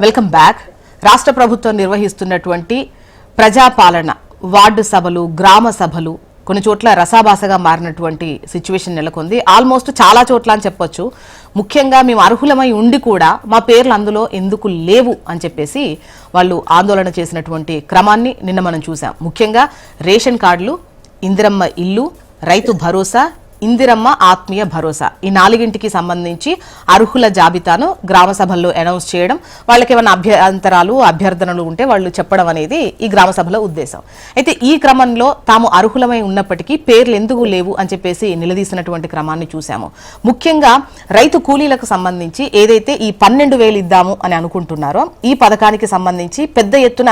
Welcome back. రాష్ట్ర ప్రభుత్వం నిర్వహిస్తున్నటువంటి ప్రజాపాలన, వార్డు సభలు, గ్రామ సభలు కొన్ని చోట్ల రసాభాసగా మారినటువంటి సిచ్యువేషన్ నెలకొంది. ఆల్మోస్ట్ చాలా చోట్ల అని చెప్పొచ్చు. ముఖ్యంగా మేము అర్హులమై ఉండి కూడా మా పేర్లు అందులో ఎందుకు లేవు అని చెప్పేసి వాళ్ళు ఆందోళన చేసినటువంటి క్రమాన్ని నిన్న మనం చూసాం. ముఖ్యంగా రేషన్ కార్డులు, ఇందిరమ్మ ఇల్లు, రైతు భరోసా, ఇందిరమ్మ ఆత్మీయ భరోసా, ఈ నాలుగింటికి సంబంధించి అర్హుల జాబితాను గ్రామ సభల్లో అనౌన్స్ చేయడం, వాళ్ళకి ఏమైనా అభ్యంతరాలు అభ్యర్థనలు ఉంటే వాళ్ళు చెప్పడం అనేది ఈ గ్రామ సభలో ఉద్దేశం. అయితే ఈ క్రమంలో తాము అర్హులమై ఉన్నప్పటికీ పేర్లు ఎందుకు లేవు అని చెప్పేసి నిలదీసినటువంటి క్రమాన్ని చూసాము. ముఖ్యంగా రైతు కూలీలకు సంబంధించి ఏదైతే ఈ 12,000 ఇద్దాము అని అనుకుంటున్నారో ఈ పథకానికి సంబంధించి పెద్ద ఎత్తున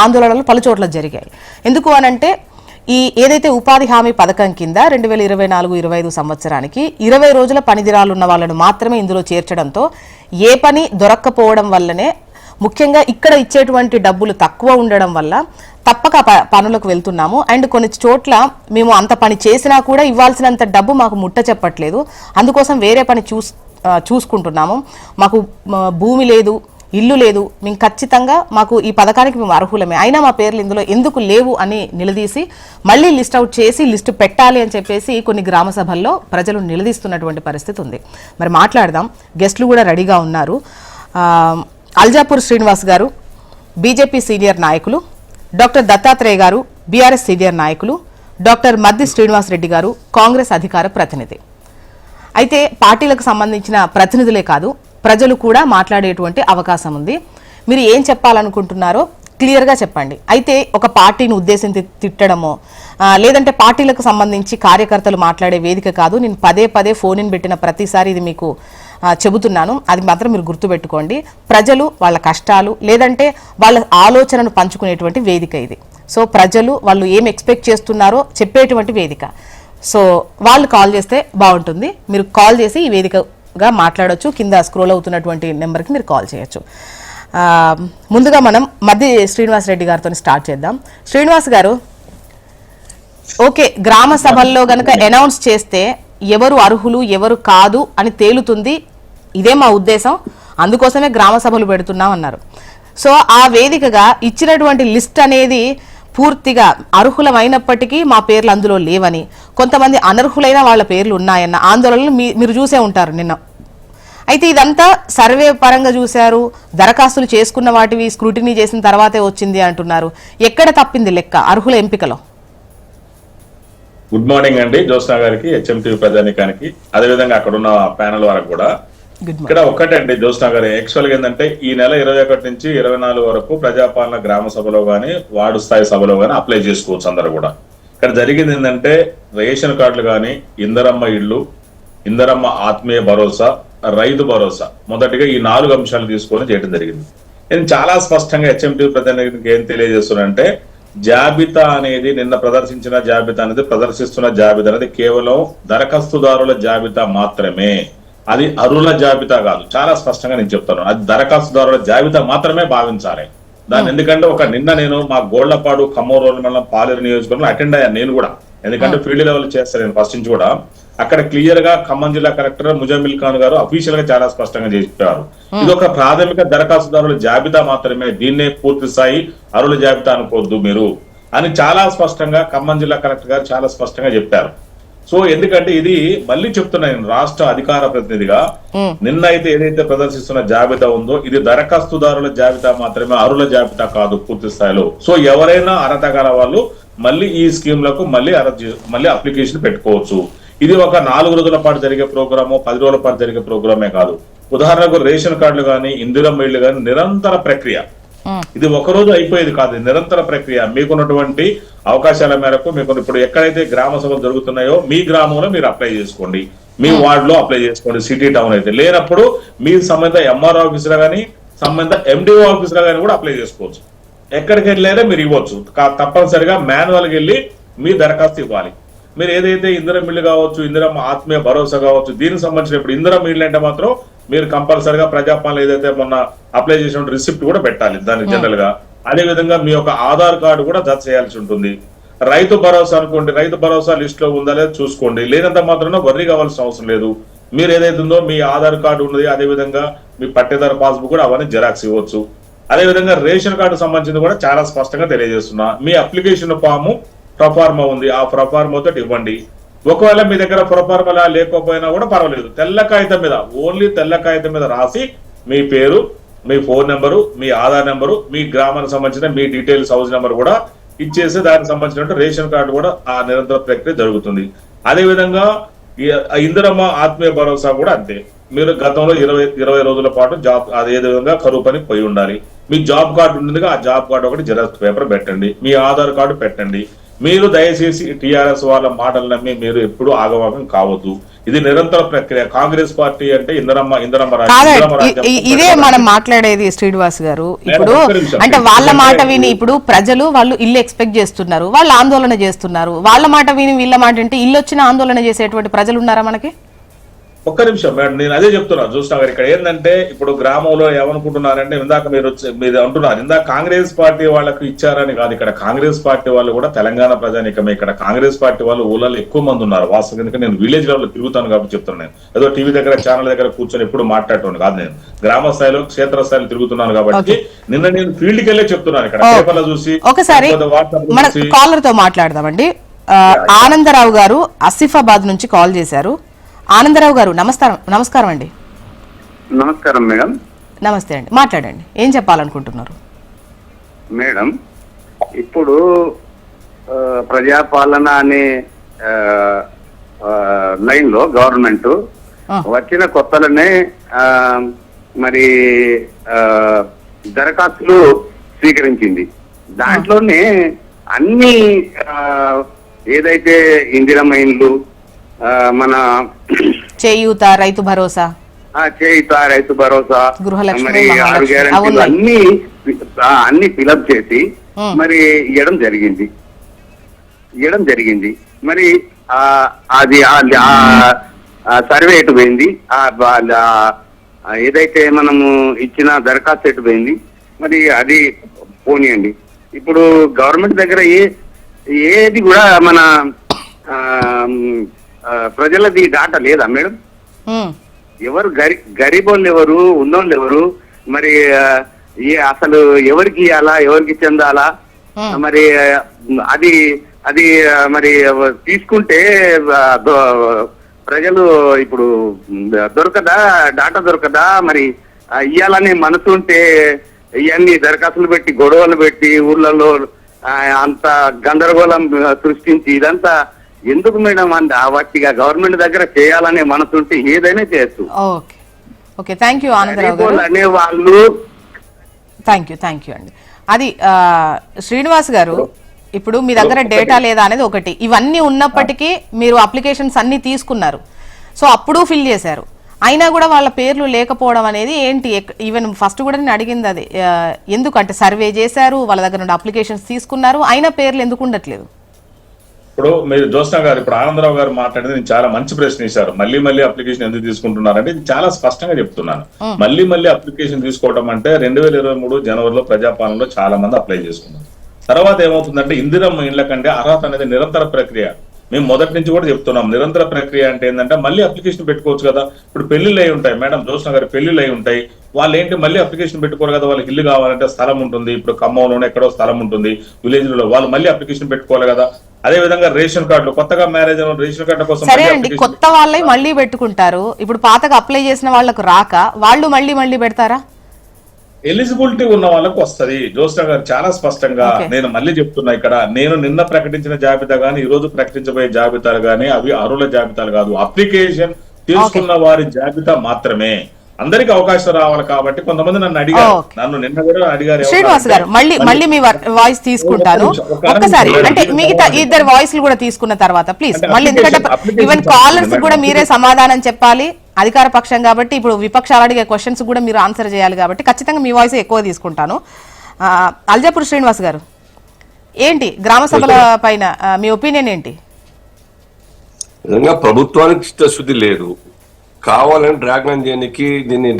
ఆందోళనలు పలుచోట్ల జరిగాయి. ఎందుకు అనంటే ఈ ఏదైతే ఉపాధి హామీ పథకం కింద 2024-25 సంవత్సరానికి 20 రోజుల పని దినాలున్న వాళ్ళను మాత్రమే ఇందులో చేర్చడంతో ఏ పని దొరక్కపోవడం వల్లనే, ముఖ్యంగా ఇక్కడ ఇచ్చేటువంటి డబ్బులు తక్కువ ఉండడం వల్ల తప్పక పనులకు వెళ్తున్నాము. అండ్ కొన్ని చోట్ల మేము అంత పని చేసినా కూడా ఇవ్వాల్సినంత డబ్బు మాకు ముట్ట చెప్పట్లేదు, అందుకోసం వేరే పని చూసుకుంటున్నాము, మాకు భూమి లేదు, ఇల్లు లేదు, మేము ఖచ్చితంగా మాకు ఈ పథకానికి మేము అర్హులమే, అయినా మా పేర్లు ఇందులో ఎందుకు లేవు అని నిలదీసి మళ్ళీ లిస్ట్ అవుట్ చేసి లిస్టు పెట్టాలి అని చెప్పేసి కొన్ని గ్రామ సభల్లో ప్రజలు నిలదీస్తున్నటువంటి పరిస్థితి ఉంది. మరి మాట్లాడదాం. గెస్టులు కూడా రెడీగా ఉన్నారు. అల్జాపూర్ శ్రీనివాస్ గారు బీజేపీ సీనియర్ నాయకులు, డాక్టర్ దత్తాత్రేయ గారు బీఆర్ఎస్ సీనియర్ నాయకులు, డాక్టర్ మద్ది శ్రీనివాస్ రెడ్డి గారు కాంగ్రెస్ అధికార ప్రతినిధి. అయితే పార్టీలకు సంబంధించిన ప్రతినిధులే కాదు, ప్రజలు కూడా మాట్లాడేటువంటి అవకాశం ఉంది. మీరు ఏం చెప్పాలనుకుంటున్నారో క్లియర్గా చెప్పండి. అయితే ఒక పార్టీని ఉద్దేశించి తిట్టడమో లేదంటే పార్టీలకు సంబంధించి కార్యకర్తలు మాట్లాడే వేదిక కాదు. నేను పదే ఫోన్ పెట్టిన ప్రతిసారి ఇది మీకు చెబుతున్నాను, అది మాత్రం మీరు గుర్తుపెట్టుకోండి. ప్రజలు వాళ్ళ కష్టాలు లేదంటే వాళ్ళ ఆలోచనను పంచుకునేటువంటి వేదిక ఇది. సో ప్రజలు వాళ్ళు ఏం ఎక్స్పెక్ట్ చేస్తున్నారో చెప్పేటువంటి వేదిక. సో వాళ్ళు కాల్ చేస్తే బాగుంటుంది. మీరు కాల్ చేసి ఈ వేదికగా మాట్లాడొచ్చు. కింద స్క్రోల్ అవుతున్నటువంటి నెంబర్కి మీరు కాల్ చేయొచ్చు. ముందుగా మనం మద్ది శ్రీనివాస్ రెడ్డి గారితో స్టార్ట్ చేద్దాం. శ్రీనివాస్ గారు, ఓకే, గ్రామ సభల్లో గనక అనౌన్స్ చేస్తే ఎవరు అర్హులు ఎవరు కాదు అని తేలుతుంది, ఇదే మా ఉద్దేశం, అందుకోసమే గ్రామ సభలు పెడుతున్నాం అన్నారు. సో ఆ వేదికగా ఇచ్చినటువంటి లిస్ట్ అనేది పూర్తిగా అర్హులమైనప్పటికీ మా పేర్లు అందులో లేవని, కొంతమంది అనర్హులైన వాళ్ళ పేర్లు ఉన్నాయన్న ఆందోళనలు మీరు చూసే ఉంటారు నిన్న. అయితే ఇదంతా సర్వే పరంగా చూశారు, దరఖాస్తులు చేసుకున్న వాటివి స్క్రూటినీ చేసిన తర్వాతే వచ్చింది అంటున్నారు. ఎక్కడ తప్పింది లెక్క అర్హుల ఎంపికలో? గుడ్ మార్నింగ్ అండి జ్యోత్స్నా గారికి, హెచ్ఎంటీవీ ప్రజానికానికి, అదేవిధంగా అక్కడ ఉన్న ప్యానల్ వరకు కూడా. ఇక్కడ ఒక్కటండి జ్యోత్స్నా గారు, యాక్చువల్ గా ఏంటంటే ఈ నెల 21 నుంచి 24 వరకు ప్రజాపాలన గ్రామ సభలో గానీ వార్డు స్థాయి సభలో గానీ అప్లై చేసుకోవచ్చు అందరూ కూడా. ఇక్కడ జరిగింది ఏంటంటే రేషన్ కార్డులు గానీ, ఇందిరమ్మ ఇళ్ళు, ఇందిరమ్మ ఆత్మీయ భరోసా, రైతు భరోసా, మొదటిగా ఈ 4 అంశాలు తీసుకొని చేయడం జరిగింది. నేను చాలా స్పష్టంగా హెచ్ఎంటీవీ ప్రజానికానికి ఏం తెలియజేస్తున్నానంటే, జాబితా అనేది నిన్న ప్రదర్శించిన జాబితా అనేది ప్రదర్శిస్తున్న జాబితా అనేది కేవలం దరఖాస్తుదారుల జాబితా మాత్రమే, అది అర్హుల జాబితా కాదు. చాలా స్పష్టంగా నేను చెప్తాను, అది దరఖాస్తుదారుల జాబితా మాత్రమే భావించాలి దాన్ని. ఎందుకంటే నిన్న నేను మా గోళ్లపాడు ఖమ్మం మండలం పాలేరు నియోజకవర్గంలో అటెండ్ అయ్యాను నేను కూడా, ఎందుకంటే ఫీల్డ్ లెవెల్ చేస్తాను నేను ఫస్ట్ నుంచి కూడా. అక్కడ క్లియర్ గా ఖమ్మం జిల్లా కలెక్టర్ ముజమిల్ ఖాన్ గారు అఫీషియల్ గా చాలా స్పష్టంగా చెప్పారు, ఇది ఒక ప్రాథమిక దరఖాస్తుదారుల జాబితా మాత్రమే, దీన్నే పూర్తి స్థాయి అర్హుల జాబితా అనుకోవద్దు మీరు అని చాలా స్పష్టంగా ఖమ్మం జిల్లా కలెక్టర్ గారు చాలా స్పష్టంగా చెప్పారు. సో ఎందుకంటే ఇది మళ్ళీ చెప్తున్నా నేను రాష్ట్ర అధికార ప్రతినిధిగా, నిన్న అయితే ఏదైతే ప్రదర్శిస్తున్న జాబితా ఉందో ఇది దరఖాస్తుదారుల జాబితా మాత్రమే, అర్హుల జాబితా కాదు పూర్తి స్థాయిలో. సో ఎవరైనా అర్హత గల వాళ్ళు మళ్ళీ ఈ స్కీమ్లకు మళ్ళీ అప్లికేషన్ పెట్టుకోవచ్చు. ఇది ఒక 4 రోజుల పాటు జరిగే ప్రోగ్రాము, 10 రోజుల పాటు జరిగే ప్రోగ్రామే కాదు. ఉదాహరణకు రేషన్ కార్డులు కానీ, ఇందిరమ్మ ఇళ్ళు కానీ నిరంతర ప్రక్రియ, ఇది ఒక రోజు అయిపోయేది కాదు, నిరంతర ప్రక్రియ. మీకున్నటువంటి అవకాశాల మేరకు మీకు ఇప్పుడు ఎక్కడైతే గ్రామ సభలు జరుగుతున్నాయో మీ గ్రామంలో మీరు అప్లై చేసుకోండి, మీ వార్డులో అప్లై చేసుకోండి. సిటీ టౌన్ అయితే లేనప్పుడు మీ సంబంధిత ఎంఆర్ఓ ఆఫీసులో కానీ సంబంధిత ఎండిఓ ఆఫీసులో కానీ కూడా అప్లై చేసుకోవచ్చు. ఎక్కడికి వెళ్ళైనా మీరు ఇవ్వచ్చు, తప్పనిసరిగా మాన్యువల్కి వెళ్ళి మీ దరఖాస్తు ఇవ్వాలి. మీరు ఏదైతే ఇందిరమ్మ ఇళ్ళు కావచ్చు, ఇందిరమ్మ ఆత్మీయ భరోసా కావచ్చు, దీనికి సంబంధించిన ఇప్పుడు ఇందిరమ్మ ఇళ్ళు అంటే మాత్రం మీరు కంపల్సరిగా ప్రజాపాలన ఏదైతే మొన్న అప్లై చేసిన రిసిప్ట్ కూడా పెట్టాలి దానికి జనరల్ గా. అదే విధంగా మీ యొక్క ఆధార్ కార్డు కూడా జత చేయాల్సి ఉంటుంది. రైతు భరోసా అనుకోండి, రైతు భరోసా లిస్ట్ లో ఉందా లేదా చూసుకోండి, లేనంత మాత్రం వర్రీ కావాల్సిన అవసరం లేదు. మీరు ఏదైతే ఉందో మీ ఆధార్ కార్డు ఉన్నది, అదే విధంగా మీ పట్టేదారు పాస్బుక్ కూడా అవన్నీ జెరాక్స్ ఇవ్వచ్చు. అదేవిధంగా రేషన్ కార్డు సంబంధించింది కూడా చాలా స్పష్టంగా తెలియజేస్తున్నా. మీ అప్లికేషన్ ఫాము ప్రొఫార్మా ఉంది, ఆ ప్రొఫార్మా తోటి ఇవ్వండి. ఒకవేళ మీ దగ్గర ప్రొఫార్మా లేకపోయినా కూడా పర్వాలేదు, తెల్ల కాగితం మీద, ఓన్లీ తెల్ల కాగితం మీద రాసి మీ పేరు, మీ ఫోన్ నెంబరు, మీ ఆధార్ నెంబరు, మీ గ్రామానికి సంబంధించిన మీ డీటెయిల్స్, హౌస్ నెంబర్ కూడా ఇచ్చేసి దానికి సంబంధించిన రేషన్ కార్డు కూడా ఆ నిరంతర ప్రక్రియ జరుగుతుంది. అదేవిధంగా ఇందిరమ్మ ఆత్మీయ భరోసా కూడా అంతే. మీరు గతంలో 20 రోజుల పాటు జాబ్ అదే విధంగా కరువు పని పోయి ఉండాలి. మీ జాబ్ కార్డు ఉంటుందిగా, ఆ జాబ్ కార్డు ఒకటి జిరాక్స్ పేపర్ పెట్టండి, మీ ఆధార్ కార్డు పెట్టండి. మీరు దయచేసి టీఆర్ఎస్ వాళ్ళ మాటలు నమ్మి మీరు ఎప్పుడు ఆగవాగం కావద్దు. ఇది నిరంతర ప్రక్రియ. కాంగ్రెస్ పార్టీ అంటే ఇదే మనం మాట్లాడేది శ్రీనివాస్ గారు. ఇప్పుడు అంటే వాళ్ళ మాట విని ఇప్పుడు ప్రజలు వాళ్ళు ఇల్లు ఎక్స్పెక్ట్ చేస్తున్నారు, వాళ్ళు ఆందోళన చేస్తున్నారు. వాళ్ళ మాట విని వీళ్ళ మాట అంటే ఇల్లు వచ్చిన ఆందోళన చేసేటువంటి ప్రజలు ఉన్నారా మనకి? ఒక్క నిమిషం మేడం, నేను అదే చెప్తున్నా చూసినా గారు. ఇక్కడ ఏంటంటే ఇప్పుడు గ్రామంలో ఏమనుకుంటున్నారంటే ఇందాక మీరు అంటున్నారు, ఇందాక కాంగ్రెస్ పార్టీ వాళ్ళకు ఇచ్చారని కాదు. ఇక్కడ కాంగ్రెస్ పార్టీ వాళ్ళు కూడా తెలంగాణ ప్రజానికమే. ఇక్కడ కాంగ్రెస్ పార్టీ వాళ్ళు ఊళ్ళలో ఎక్కువ మంది ఉన్నారు వాస్తవం. ఎందుకంటే నేను విలేజ్ లెవెల్ తిరుగుతాను కాబట్టి చెప్తున్నాను. నేను ఏదో టీవీ దగ్గర ఛానల్ దగ్గర కూర్చొని ఎప్పుడు మాట్లాడటం కాదు, నేను గ్రామ స్థాయిలో క్షేత్ర స్థాయిలో తిరుగుతున్నాను కాబట్టి నిన్న నేను ఫీల్డ్కి వెళ్ళే చెప్తున్నాను. ఇక్కడ పేపర్లో చూసి ఒకసారి కాలర్ తో మాట్లాడదామండి. ఆనందరావు గారు ఆసిఫాబాద్ నుంచి కాల్ చేశారు. ఆనందరావు గారు నమస్కారం అండి. నమస్కారం మేడం. నమస్తే అండి, మాట్లాడండి. ఏం చెప్పాలనుకుంటున్నారు మేడం? ఇప్పుడు ప్రజాపాలన అనే లైన్ లో గవర్నమెంట్ వచ్చిన కొత్తలోనే మరి దరఖాస్తులు స్వీకరించింది. దాంట్లోనే అన్ని ఏదైతే ఇందిరమ్మ ఇండ్లు, మన చేయూత, రైతు భరోసా, మరి 6 గ్యారెంటీలు అన్ని ఫిలప్ చేసి మరి ఇవ్వడం జరిగింది. మరి అది సర్వే ఎటు పోయింది, ఏదైతే మనము ఇచ్చిన దరఖాస్తు ఎటు పోయింది, మరి అది పోనీయండి. ఇప్పుడు గవర్నమెంట్ దగ్గర ఏది కూడా మన ప్రజలది డాటా లేదా మేడం? ఎవరు గరీబోళ్ళు ఎవరు, ఉన్నోళ్ళు ఎవరు, మరి అసలు ఎవరికి ఇవ్వాలా, ఎవరికి చెందాలా, మరి అది మరి తీసుకుంటే ప్రజలు ఇప్పుడు డాటా దొరకదా? మరి ఇవ్వాలనే మనసు ఉంటే ఇవన్నీ దరఖాస్తులు పెట్టి గొడవలు పెట్టి ఊర్లలో అంత గందరగోళం సృష్టించి ఇదంతా ఎందుకు మేడం? వాటిగా గవర్నమెంట్ దగ్గర చేయాలనే మనసు ఉంటే ఏదైనా చేయొచ్చు. అనే వాళ్ళు థ్యాంక్ యూ అండి. అది శ్రీనివాస్ గారు, ఇప్పుడు మీ దగ్గర డేటా లేదా అనేది ఒకటి. ఇవన్నీ ఉన్నప్పటికీ మీరు అప్లికేషన్స్ అన్ని తీసుకున్నారు, సో అప్పుడు ఫిల్ చేశారు, అయినా కూడా వాళ్ళ పేర్లు లేకపోవడం అనేది ఏంటి? ఈవెన్ ఫస్ట్ కూడా నేను అడిగింది అది. ఎందుకంటే సర్వే చేశారు, వాళ్ళ దగ్గర నుండి అప్లికేషన్స్ తీసుకున్నారు, అయినా పేర్లు ఎందుకు ఉండట్లేదు? ఇప్పుడు మీరు జ్యోత్స్న గారు, ఇప్పుడు ఆనందరావు గారు మాట్లాడేది నేను చాలా మంచి ప్రశ్న ఇచ్చారు. మళ్ళీ అప్లికేషన్ ఎందుకు తీసుకుంటున్నారంటే ఇది చాలా స్పష్టంగా చెప్తున్నాను. మళ్ళీ అప్లికేషన్ తీసుకోవడం అంటే 2023 జనవరిలో ప్రజాపాలనలో చాలా మంది అప్లై చేసుకున్నారు. తర్వాత ఏమవుతుందంటే ఇందిరమ్మ ఇండ్ల కంటే అర్హత అనేది నిరంతర ప్రక్రియ. మేము మొదటి నుంచి కూడా చెప్తున్నాం, నిరంతర ప్రక్రియ అంటే ఏంటంటే మళ్ళీ అప్లికేషన్ పెట్టుకోవచ్చు కదా. ఇప్పుడు పెళ్లిళ్ళు అయి ఉంటాయి మేడం, జ్యోత్స్న గారు పెళ్లిళ్ళు అయి ఉంటాయి, వాళ్ళు ఏంటి మళ్ళీ అప్లికేషన్ పెట్టుకోరు కదా. వాళ్ళకి ఇల్లు కావాలంటే స్థలం ఉంటుంది, ఇప్పుడు ఖమ్మంలోనే ఎక్కడో స్థలం ఉంటుంది విలేజ్ లో, వాళ్ళు మళ్ళీ అప్లికేషన్ పెట్టుకోవాలి కదా. అదే విధంగా రేషన్ కార్డులు, కొత్తగా మ్యారేజ్ అయిన రేషన్ కార్డు కోసం సరే అండి, కొత్త వాళ్ళే మళ్ళీ పెట్టుకుంటారు. ఇప్పుడు పాతగా అప్లై చేసిన వాళ్ళకు రాక వాళ్ళు మళ్ళీ పెడతారా? ఎలిజిబిలిటీ ఉన్న వాళ్ళకు వస్తది. జ్యోత్స్న గారు చాలా స్పష్టంగా నేను మళ్ళీ చెప్తున్నా, ఇక్కడ నేను నిన్న ప్రకటించిన జాబితా గానీ ఈ రోజు ప్రకటించబోయే జాబితాలు గానీ అవి అర్హుల జాబితాలు కాదు, అప్లికేషన్ తీసుకున్న వారి జాబితా మాత్రమే. అందరికి అవకాశం రావాలి కాబట్టి కొంతమంది నన్ను అడిగారు, నన్ను నిన్న కూడా అడిగారు. శ్రీనివాస్ గారు, మళ్ళీ మీ వాయిస్ తీసుకుంటాను ఒక్కసారి. అంటే మిగతా ఇద్దరు వాయిస్లు కూడా తీసుకున్న తర్వాత ప్లీజ్ మళ్ళీ, ఎందుకంటే ఈవెన్ కాలర్స్ కూడా మీరే సమాధానం చెప్పాలి. అధికార పక్షం కాబట్టి ఇప్పుడు విపక్షాలు అడిగే క్వశ్చన్స్ కూడా మీరు ఆన్సర్ చేయాలి కాబట్టి ఖచ్చితంగా మీ వాయిస్ ఎక్కువ తీసుకుంటాను. అల్జాపూర్ శ్రీనివాస్ గారు, ఏంటి గ్రామ సభల పైన మీ ఒపీనియన్ ఏంటి? నిజంగా ప్రభుత్వానికి చిత్తశుద్ధి లేదు, కావాలని డ్రాగన్ చేయడానికి దీన్ని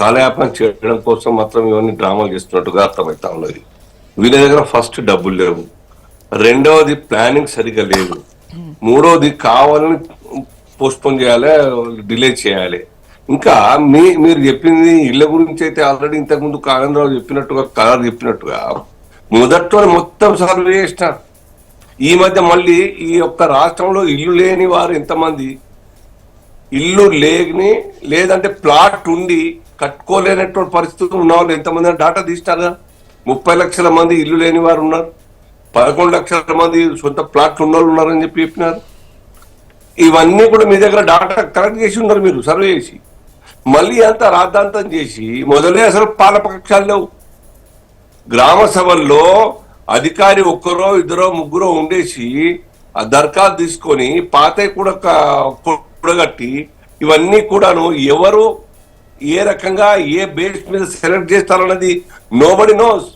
కాలయాపన చేయడం కోసం మాత్రం ఇవన్నీ డ్రామాలు చేస్తున్నట్టుగా అర్థమవుతా ఉన్నది. వీళ్ళ దగ్గర ఫస్ట్ డబ్బులు లేవు, రెండవది ప్లానింగ్ సరిగా లేదు, మూడవది కావాలని పోస్ట్పోన్ చేయాలి, డిలే చేయాలి. ఇంకా మీరు చెప్పింది ఇళ్ల గురించి అయితే ఆల్రెడీ ఇంతకుముందు కాళేంద్రరావు చెప్పినట్టుగా కలర్ చెప్పినట్టుగా మొదట్లో మొత్తం సర్వే చేసినారు. ఈ మధ్య మళ్ళీ ఈ యొక్క రాష్ట్రంలో ఇల్లు లేని వారు ఎంతమంది, ఇల్లు లేని లేదంటే ప్లాట్ ఉండి కట్టుకోలేనటువంటి పరిస్థితులు ఉన్న వాళ్ళు ఎంతమంది డాటా తీసినారు. 30 లక్షల మంది ఇల్లు లేని వారు ఉన్నారు, 11 లక్షల మంది సొంత ప్లాట్లు ఉన్న వాళ్ళు ఉన్నారని చెప్పినారు. ఇవన్నీ కూడా మీ దగ్గర డాటా కలెక్ట్ చేసి ఉన్నారు మీరు సర్వే చేసి. మళ్ళీ అంతా రాద్ధాంతం చేసి మొదలే అసలు పాలపక్షాలు లేవు. గ్రామ సభల్లో అధికారి ఒక్కరో ఇద్దరో ముగ్గురో ఉండేసి ఆ దరఖాస్తు తీసుకొని పాతవి కూడా కూడగట్టి ఇవన్నీ కూడాను ఎవరు ఏ రకంగా ఏ బేస్ మీద సెలెక్ట్ చేస్తారన్నది నోబడి నోస్.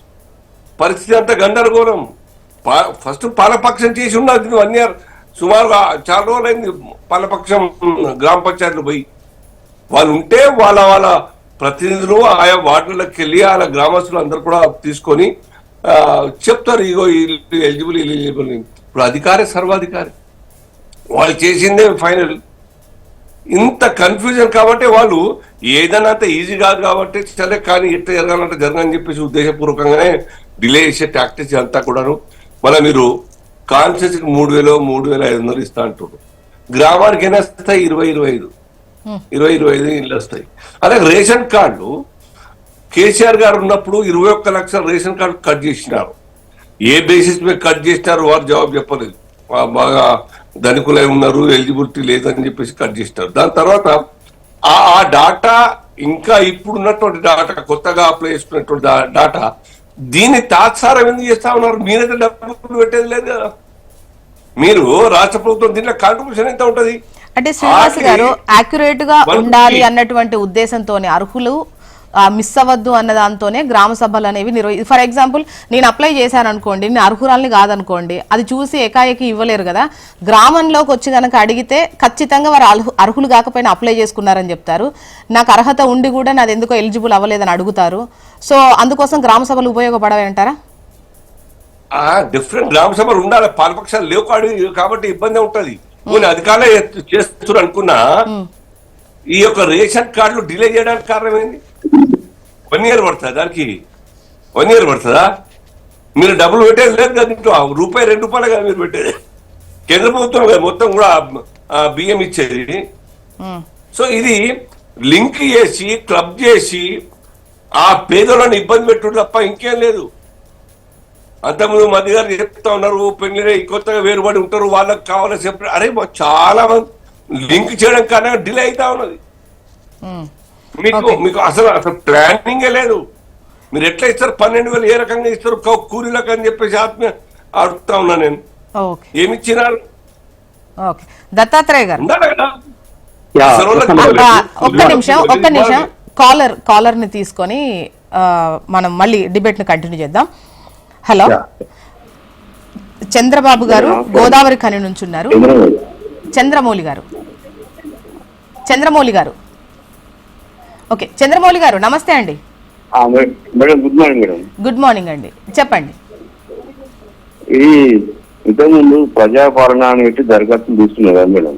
పరిస్థితి అంతా గందరగోళం. ఫస్ట్ పాలపక్షం చేసి ఉన్నది 1 year సుమారుగా చాలా రోజులైంది. పాలపక్షం గ్రామ పంచాయతీలు పోయి వాళ్ళు ఉంటే వాళ్ళ ప్రతినిధులు ఆయా వార్డులకు వెళ్ళి వాళ్ళ గ్రామస్తులు అందరు కూడా తీసుకొని చెప్తారు ఇగో ఎలిజిబుల్ ఎలిజిబుల్. ఇప్పుడు అధికారి సర్వాధికారి వాళ్ళు చేసిందే ఫైనల్. ఇంత కన్ఫ్యూజన్ కాబట్టి వాళ్ళు ఏదైనా అంత ఈజీ కాదు కాబట్టి సరే కానీ ఎట్లా జరగాలంటే జరగని చెప్పేసి ఉద్దేశపూర్వకంగానే డిలే చేసే టాక్టిక్స్ అంతా కూడాను. మళ్ళీ మీరు కాన్షియస్ 3,000-3,500 ఇస్తా అంటారు. గ్రామానికి ఎన్ని వస్తాయి? 20-25 ఇళ్ళు వస్తాయి. అలాగే రేషన్ కార్డు కేసీఆర్ గారు ఉన్నప్పుడు 21 లక్షల రేషన్ కార్డు కట్ చేసినారు. ఏ బేసిస్ మీద కట్ చేసినారు వారు జవాబు చెప్పలేదు. బాగా ధనికులై ఉన్నారు, ఎలిజిబిలిటీ లేదని చెప్పేసి కట్ చేసినారు. దాని తర్వాత ఆ డాటా ఇంకా ఇప్పుడు ఉన్నటువంటి డాటా కొత్తగా అప్లై చేసుకున్నటువంటి డాటా దీన్ని తాత్సారం ఎందుకు చేస్తా ఉన్నారు? మీరైతే డబ్బులు పెట్టేది లేదు కదా. మీరు రాష్ట్ర ప్రభుత్వం దీంట్లో కాంట్రిబ్యూషన్ ఎంత ఉంటది? అంటే శ్రీనివాస్ గారు యాక్యురేట్ గా ఉండాలి అన్నటువంటి ఉద్దేశంతోనే అర్హులు మిస్ అవ్వద్దు అన్న దాంతోనే గ్రామ సభలు అనేవి ఫర్ ఎగ్జాంపుల్ నేను అప్లై చేశాను అనుకోండి, నేను అర్హురాల్ని కాదనుకోండి, అది చూసి ఏకాఏకి ఇవ్వలేరు కదా. గ్రామంలోకి వచ్చి కనుక అడిగితే ఖచ్చితంగా వారు అర్హులు కాకపోయినా అప్లై చేసుకున్నారని చెప్తారు. నాకు అర్హత ఉండి కూడా నాది ఎందుకో ఎలిజిబుల్ అవ్వలేదని అడుగుతారు. సో అందుకోసం గ్రామ సభలు ఉపయోగపడవి అంటారా? డిఫరెంట్ గ్రామ సభలు ఉండాలి. పాలపక్షాలు లేవు కాబట్టి ఇబ్బంది ఉంటది. కొన్ని అధికారులు చేస్తున్నారు అనుకున్నా ఈ యొక్క రేషన్ కార్డులు డిలే చేయడానికి కారణం ఏంది? 1 year పడుతుందా? దానికి 1 year పడుతుందా? మీరు డబ్బులు పెట్టేది లేదు కదా. ఇంట్లో ₹2 కదా మీరు పెట్టేది. కేంద్ర ప్రభుత్వం కదా మొత్తం కూడా బియ్యం ఇచ్చేది. సో ఇది లింక్ చేసి క్లబ్ చేసి ఆ పేదలను ఇబ్బంది పెట్టుడు తప్ప ఇంకేం లేదు. అంతకుముందు మధ్య గారు చెప్తా ఉన్నారు పెళ్లి కొత్తగా వేరుబడి ఉంటారు వాళ్ళకి కావాలని చెప్పి అరే చాలా మంది లింక్ చేయడం కానీ డిలే అవుతా ఉన్నది. మీకు అసలు ప్లానింగే లేదు. మీరు ఎట్లా ఇస్తారు? 12,000 ఏ రకంగా ఇస్తారు కూలీలకు అని చెప్పేసి అడుగుతా ఉన్నా నేను. ఏమి ఇచ్చినారు? దత్తాత్రేయ గారు ఒక్క నిమిషం కాలర్ ని తీసుకొని మనం మళ్ళీ డిబేట్ ని కంటిన్యూ చేద్దాం. హలో, చంద్రబాబు గారు గోదావరి ఖని నుంచి ఉన్నారు. చంద్రమౌళి గారు ఓకే, చంద్రమౌళి గారు నమస్తే అండి. గుడ్ మార్నింగ్ అండి, చెప్పండి. ఇది ఇంతకుముందు ప్రజాపాలన అని పెట్టి దరఖాస్తులు తీసుకున్నారు కదా మేడం.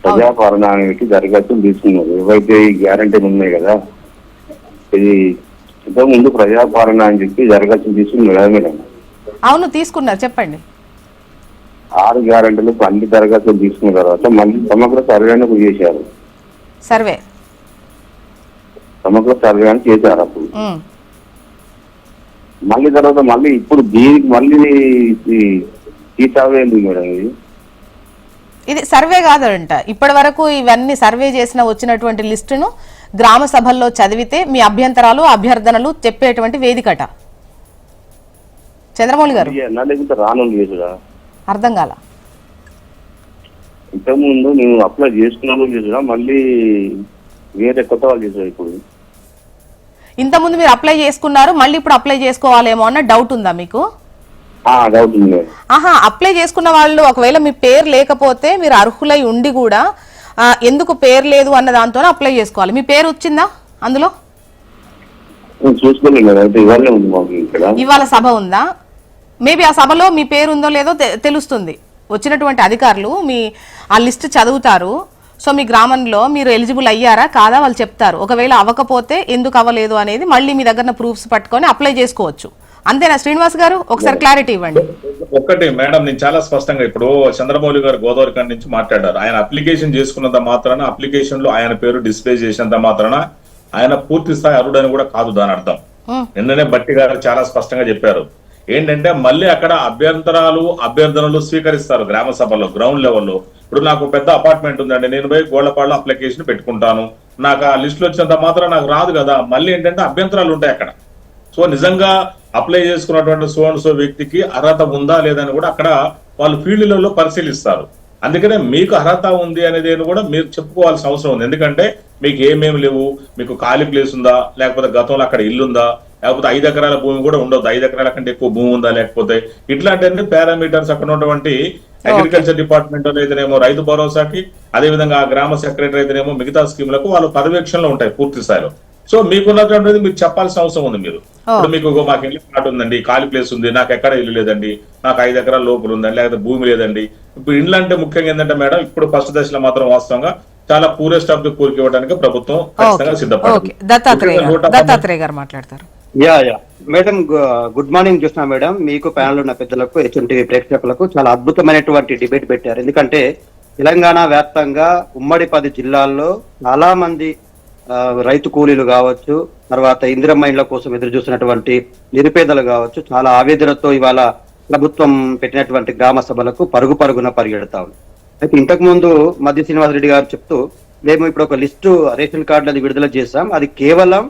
ప్రజాపాలన అని పెట్టి దరఖాస్తులు తీసుకున్నారు. ఏవైతే ఈ గ్యారంటీలు ఉన్నాయి కదా, ఇది ఇంతకుముందు ప్రజాపాలన అని చెప్పి దరఖాస్తులు తీసుకున్నారు కదా మేడం. అవును తీసుకున్నారు, చెప్పండి. 6 గ్యారంటీలు అన్ని దరఖాస్తులు తీసుకున్న తర్వాత మళ్ళీ సమగ్ర సర్వే అని చేశారు. సమగ్ర సర్వే అని చేశారు. అప్పుడు మళ్ళీ తర్వాత మళ్ళీ ఇప్పుడు దీనికి మళ్ళీ ఈ సర్వే ఎందుకు మేడం? ఇది సర్వే కాదంట. ఇప్పటి వరకు ఇవన్నీ సర్వే చేసిన వచ్చినటువంటి లిస్టును గ్రామ సభల్లో చదివితే మీ అభ్యంతరాలు అభ్యర్థనలు చెప్పేటువంటి వేదికట. చంద్రమౌళి గారు అర్థం కాల. ఇంతకుముందు నేను అప్లై చేసుకున్నాను చేసుడా, మళ్ళీ వేరే కొత్త వాళ్ళు చేసారు. ఇప్పుడు ఇంతకుముందు మీరు అప్లై చేసుకున్నారు, మళ్ళీ ఇప్పుడు అప్లై చేసుకోవాలేమో అన్న డౌట్ ఉందా మీకు? డౌట్ ఉంది. అప్లై చేసుకున్న వాళ్ళు ఒకవేళ మీ పేరు లేకపోతే మీరు అర్హులై ఉండి కూడా ఎందుకు పేరు లేదు అన్న దాంతో అప్లై చేసుకోవాలి. మీ పేరు వచ్చిందా అందులో? ఇవాళ సభ ఉందా? మేబీ ఆ సభలో మీ పేరు ఉందో లేదో తెలుస్తుంది. వచ్చినటువంటి అధికారులు మీ ఆ లిస్ట్ చదువుతారు. సో మీ గ్రామంలో మీరు ఎలిజిబుల్ అయ్యారా కాదా వాళ్ళు చెప్తారు. ఒకవేళ అవ్వకపోతే ఎందుకు అవ్వలేదు అనేది మళ్ళీ మీ దగ్గర ప్రూఫ్స్ పట్టుకొని అప్లై చేసుకోవచ్చు. అంతేనా శ్రీనివాస్ గారు? ఒకసారి క్లారిటీ ఇవ్వండి. ఒక్కటి మేడం, నేను చాలా స్పష్టంగా ఇప్పుడు చంద్రమౌళి గారు గోదావరి కాడి నుంచి మాట్లాడారు. ఆయన అప్లికేషన్ చేసుకున్నంత మాత్రాన, అప్లికేషన్ లో ఆయన పేరు డిస్ప్లే చేసినంత మాత్రాన ఆయన పూర్తి స్థాయి అర్హుడని కూడా కాదు దాని అర్థం. నిన్ననే బట్టి గారు చాలా స్పష్టంగా చెప్పారు. ఏంటంటే మళ్ళీ అక్కడ అభ్యర్థనలు స్వీకరిస్తారు గ్రామ సభలో, గ్రౌండ్ లెవెల్లో. ఇప్పుడు నాకు పెద్ద అపార్ట్మెంట్ ఉందండి, నేను పోయి గోళ్లపాడులో అప్లికేషన్ పెట్టుకుంటాను, నాకు ఆ లిస్ట్ వచ్చినంత మాత్రం నాకు రాదు కదా. మళ్ళీ ఏంటంటే అభ్యంతరాలు ఉంటాయి అక్కడ. సో నిజంగా అప్లై చేసుకున్నటువంటి సో వ్యక్తికి అర్హత ఉందా లేదని కూడా అక్కడ వాళ్ళు ఫీల్డ్లలో పరిశీలిస్తారు. అందుకనే మీకు అర్హత ఉంది అనేది కూడా మీరు చెప్పుకోవాల్సిన అవసరం ఉంది. ఎందుకంటే మీకు ఏమేమి లేవు, మీకు ఖాళీ ప్లేస్ ఉందా, లేకపోతే గతంలో అక్కడ ఇల్లు ఉందా, లేకపోతే 5 ఎకరాల భూమి కూడా ఉండదు, 5 ఎకరాల కంటే ఎక్కువ భూమి ఉందా, లేకపోతే ఇట్లాంటి పారామీటర్స్ అక్కడ ఉన్నటువంటి అగ్రికల్చర్ డిపార్ట్మెంట్ అయితేనేమో రైతు భరోసాకి, అదే విధంగా ఆ గ్రామ సెక్రటరీ అయితేనేమో మిగతా స్కీములకు వాళ్ళు పర్యవేక్షణలో ఉంటాయి పూర్తి స్థాయిలో. సో మీకున్నటువంటిది మీరు చెప్పాల్సిన అవసరం ఉంది. మీరు ఇప్పుడు మీకు మాకు ఇల్లు ప్లాట్ ఉందండి, ఖాళీ ప్లేస్ ఉంది, నాకు ఎక్కడ ఇల్లు లేదండి, నాకు 5 ఎకరాల లోపల ఉందండి, లేకపోతే భూమి లేదండి. ఇప్పుడు ఇండ్లు అంటే ముఖ్యంగా ఏంటంటే మేడం, ఇప్పుడు ఫస్ట్ దశలో మాత్రం వాస్తవంగా చాలా పూరెస్ట్ ఆఫ్ ది పూర్కి ఇవ్వడానికి ప్రభుత్వం ఖచ్చితంగా సిద్ధపడుతుంది. దత్తాత్రేయ గారు మాట్లాడతారు. Madam, good morning. చూసినా మేడం, మీకు ప్యానల్ ఉన్న పెద్దలకు, హెచ్ఎంటీవీ ప్రేక్షకులకు చాలా అద్భుతమైనటువంటి డిబేట్ పెట్టారు. ఎందుకంటే తెలంగాణ వ్యాప్తంగా ఉమ్మడి 10 జిల్లాల్లో చాలా మంది రైతు కూలీలు కావచ్చు, తర్వాత ఇందిరమ్మ ఇండ్ల కోసం ఎదురు చూసినటువంటి నిరుపేదలు కావచ్చు, చాలా ఆవేదనతో ఇవాళ ప్రభుత్వం పెట్టినటువంటి గ్రామ సభలకు పరుగున పరిగెడతా ఉంది. అయితే ఇంతకు ముందు మధ్య శ్రీనివాసరెడ్డి గారు చెప్తూ, మేము ఇప్పుడు ఒక లిస్టు రేషన్ కార్డులు విడుదల చేశాం, అది కేవలం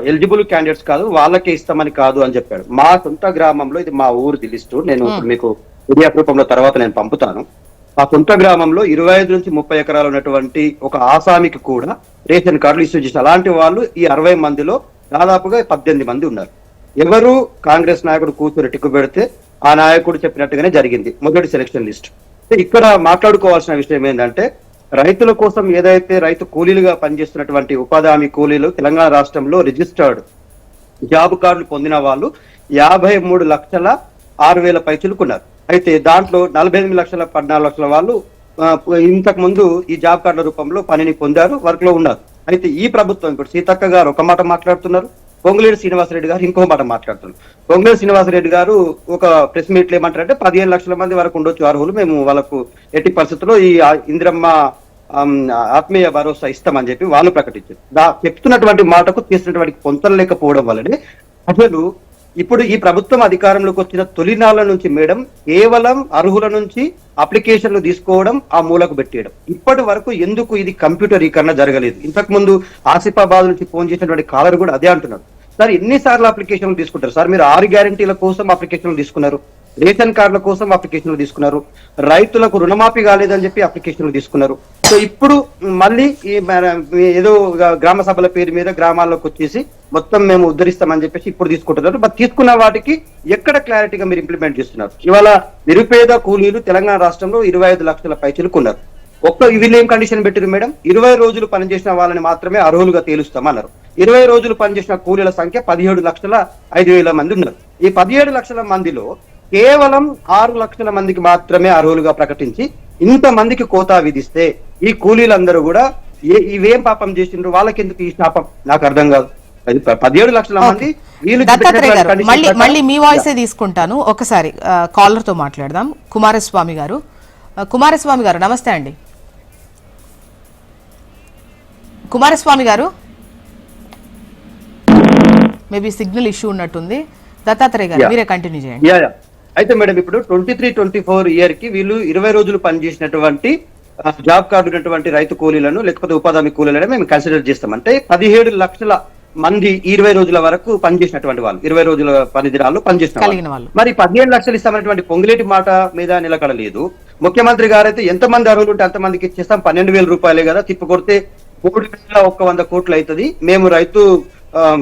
ఎలిజిబుల్ క్యాండిడేట్స్ కాదు, వాళ్ళకే ఇస్తామని కాదు అని చెప్పాడు. మా సొంత గ్రామంలో, ఇది మా ఊరిది లిస్టు, నేను ఇప్పుడు మీకు మీడియా రూపంలో తర్వాత నేను పంపుతాను. మా సొంత గ్రామంలో 25 నుంచి 30 ఎకరాలు ఉన్నటువంటి ఒక ఆసామికి కూడా రేషన్ కార్డులు ఇష్యూ చేసిన అలాంటి వాళ్ళు ఈ 60 మందిలో దాదాపుగా 18 మంది ఉన్నారు. ఎవరు కాంగ్రెస్ నాయకుడు కూర్చొని టిక్కు పెడితే ఆ నాయకుడు చెప్పినట్టుగానే జరిగింది మొదటి సెలక్షన్ లిస్ట్. ఇక్కడ మాట్లాడుకోవాల్సిన విషయం ఏంటంటే, రైతుల కోసం ఏదైతే రైతు కూలీలుగా పనిచేస్తున్నటువంటి ఉపాధి హామీ కూలీలు తెలంగాణ రాష్ట్రంలో రిజిస్టర్డ్ జాబ్ కార్డులు పొందిన వాళ్ళు 53,06,000 పైచిలుకున్నారు. అయితే దాంట్లో 48,14,00,000 వాళ్ళు ఇంతకు ముందు ఈ జాబ్ కార్డుల రూపంలో పనిని పొందారు, వర్క్ లో ఉన్నారు. అయితే ఈ ప్రభుత్వం ఇప్పుడు సీతక్క గారు ఒక మాట మాట్లాడుతున్నారు, పొంగులేటి శ్రీనివాసరెడ్డి గారు ఇంకో మాట మాట్లాడుతున్నారు. పొంగులేటి శ్రీనివాసరెడ్డి గారు ఒక ప్రెస్ మీట్ లో ఏమంటారంటే 15 లక్షల మంది వరకు ఉండొచ్చు అర్హులు, మేము వాళ్ళకు ఎట్టి పరిస్థితుల్లో ఈ ఇందిరమ్మ ఆత్మీయ భరోసా ఇస్తామని చెప్పి వాళ్ళు ప్రకటించారు. చెప్తున్నటువంటి మాటకు చేసినటువంటి పొంతలు లేకపోవడం వల్లనే అసలు ఇప్పుడు ఈ ప్రభుత్వం అధికారంలోకి వచ్చిన తొలినాళ్ల నుంచి మేడం కేవలం అర్హుల నుంచి అప్లికేషన్లు తీసుకోవడం, ఆ మూలకు పెట్టేయడం. ఇప్పటి వరకు ఎందుకు ఇది కంప్యూటరీకరణ జరగలేదు? ఇంతకు ముందు ఆసిఫాబాద్ నుంచి ఫోన్ చేసినటువంటి కాలర్ కూడా అదే అంటున్నారు. సార్ ఎన్నిసార్లు అప్లికేషన్లు తీసుకుంటారు సార్? మీరు 6 గ్యారెంటీల కోసం అప్లికేషన్లు తీసుకున్నారు, రేషన్ కార్డుల కోసం అప్లికేషన్లు తీసుకున్నారు, రైతులకు రుణమాఫీ కాలేదని చెప్పి అప్లికేషన్లు తీసుకున్నారు. సో ఇప్పుడు మళ్ళీ ఏదో గ్రామ సభల పేరు మీద గ్రామాల్లోకి వచ్చేసి మొత్తం మేము ఉద్ధరిస్తామని చెప్పేసి ఇప్పుడు తీసుకుంటున్నారు. బట్ తీసుకున్న వాటికి ఎక్కడ క్లారిటీగా మీరు ఇంప్లిమెంట్ చేస్తున్నారు? ఇవాళ నిరుపేద కూలీలు తెలంగాణ రాష్ట్రంలో 25 లక్షల పైచిలుకున్నారు. వీళ్ళు ఏం కండిషన్ పెట్టారు మేడం? 20 రోజులు పనిచేసిన వాళ్ళని మాత్రమే అర్హులుగా తేలుస్తామన్నారు. 20 రోజులు పనిచేసిన కూలీల సంఖ్య 17,05,000 మంది ఉన్నారు. ఈ 17 లక్షల మందిలో కేవలం 6 లక్షల మందికి మాత్రమే అర్హులుగా ప్రకటించి ఇంతమందికి కోతా విధిస్తే ఈ కూలీలందరూ కూడా ఇవేం పాపం చేసిండ్రు, వాళ్ళకి ఎందుకు ఈ శాపం నాకు అర్థం కాదు. 17 లక్షల మంది మళ్ళీ మీ వాయిసే తీసుకుంటాను. ఒకసారి కాలర్ తో మాట్లాడదాం. కుమారస్వామి గారు నమస్తే అండి. కుమారస్వామి గారు మేబీ సిగ్నల్ ఇష్యూ ఉన్నట్టుంది. దత్తాత్రేయ గారు మీరే కంటిన్యూ చేయండి. అయితే మేడం ఇప్పుడు 23-24 ఇయర్ కి వీళ్ళు 20 రోజులు పనిచేసినటువంటి జాబ్ కార్డు ఉన్నటువంటి రైతు కూలీలను లేకపోతే ఉపాధి హామీ కూలీలను మేము కన్సిడర్ చేస్తాం. అంటే 17 లక్షల మంది 20 రోజుల వరకు పనిచేసినటువంటి వాళ్ళు, 20 రోజుల పని దినాల్లో పనిచేసిన వాళ్ళు. మరి 15 లక్షలు ఇస్తామనేటువంటి పొంగులేటి మాట మీద నిలకడలేదు. ముఖ్యమంత్రి గారు అయితే ఎంతమంది అర్హులు ఉంటే అంతమందికి ఇచ్చేస్తాం, 12,000 రూపాయలే కదా, తిప్పు కొడితే 3,100 కోట్లు అవుతుంది, మేము రైతు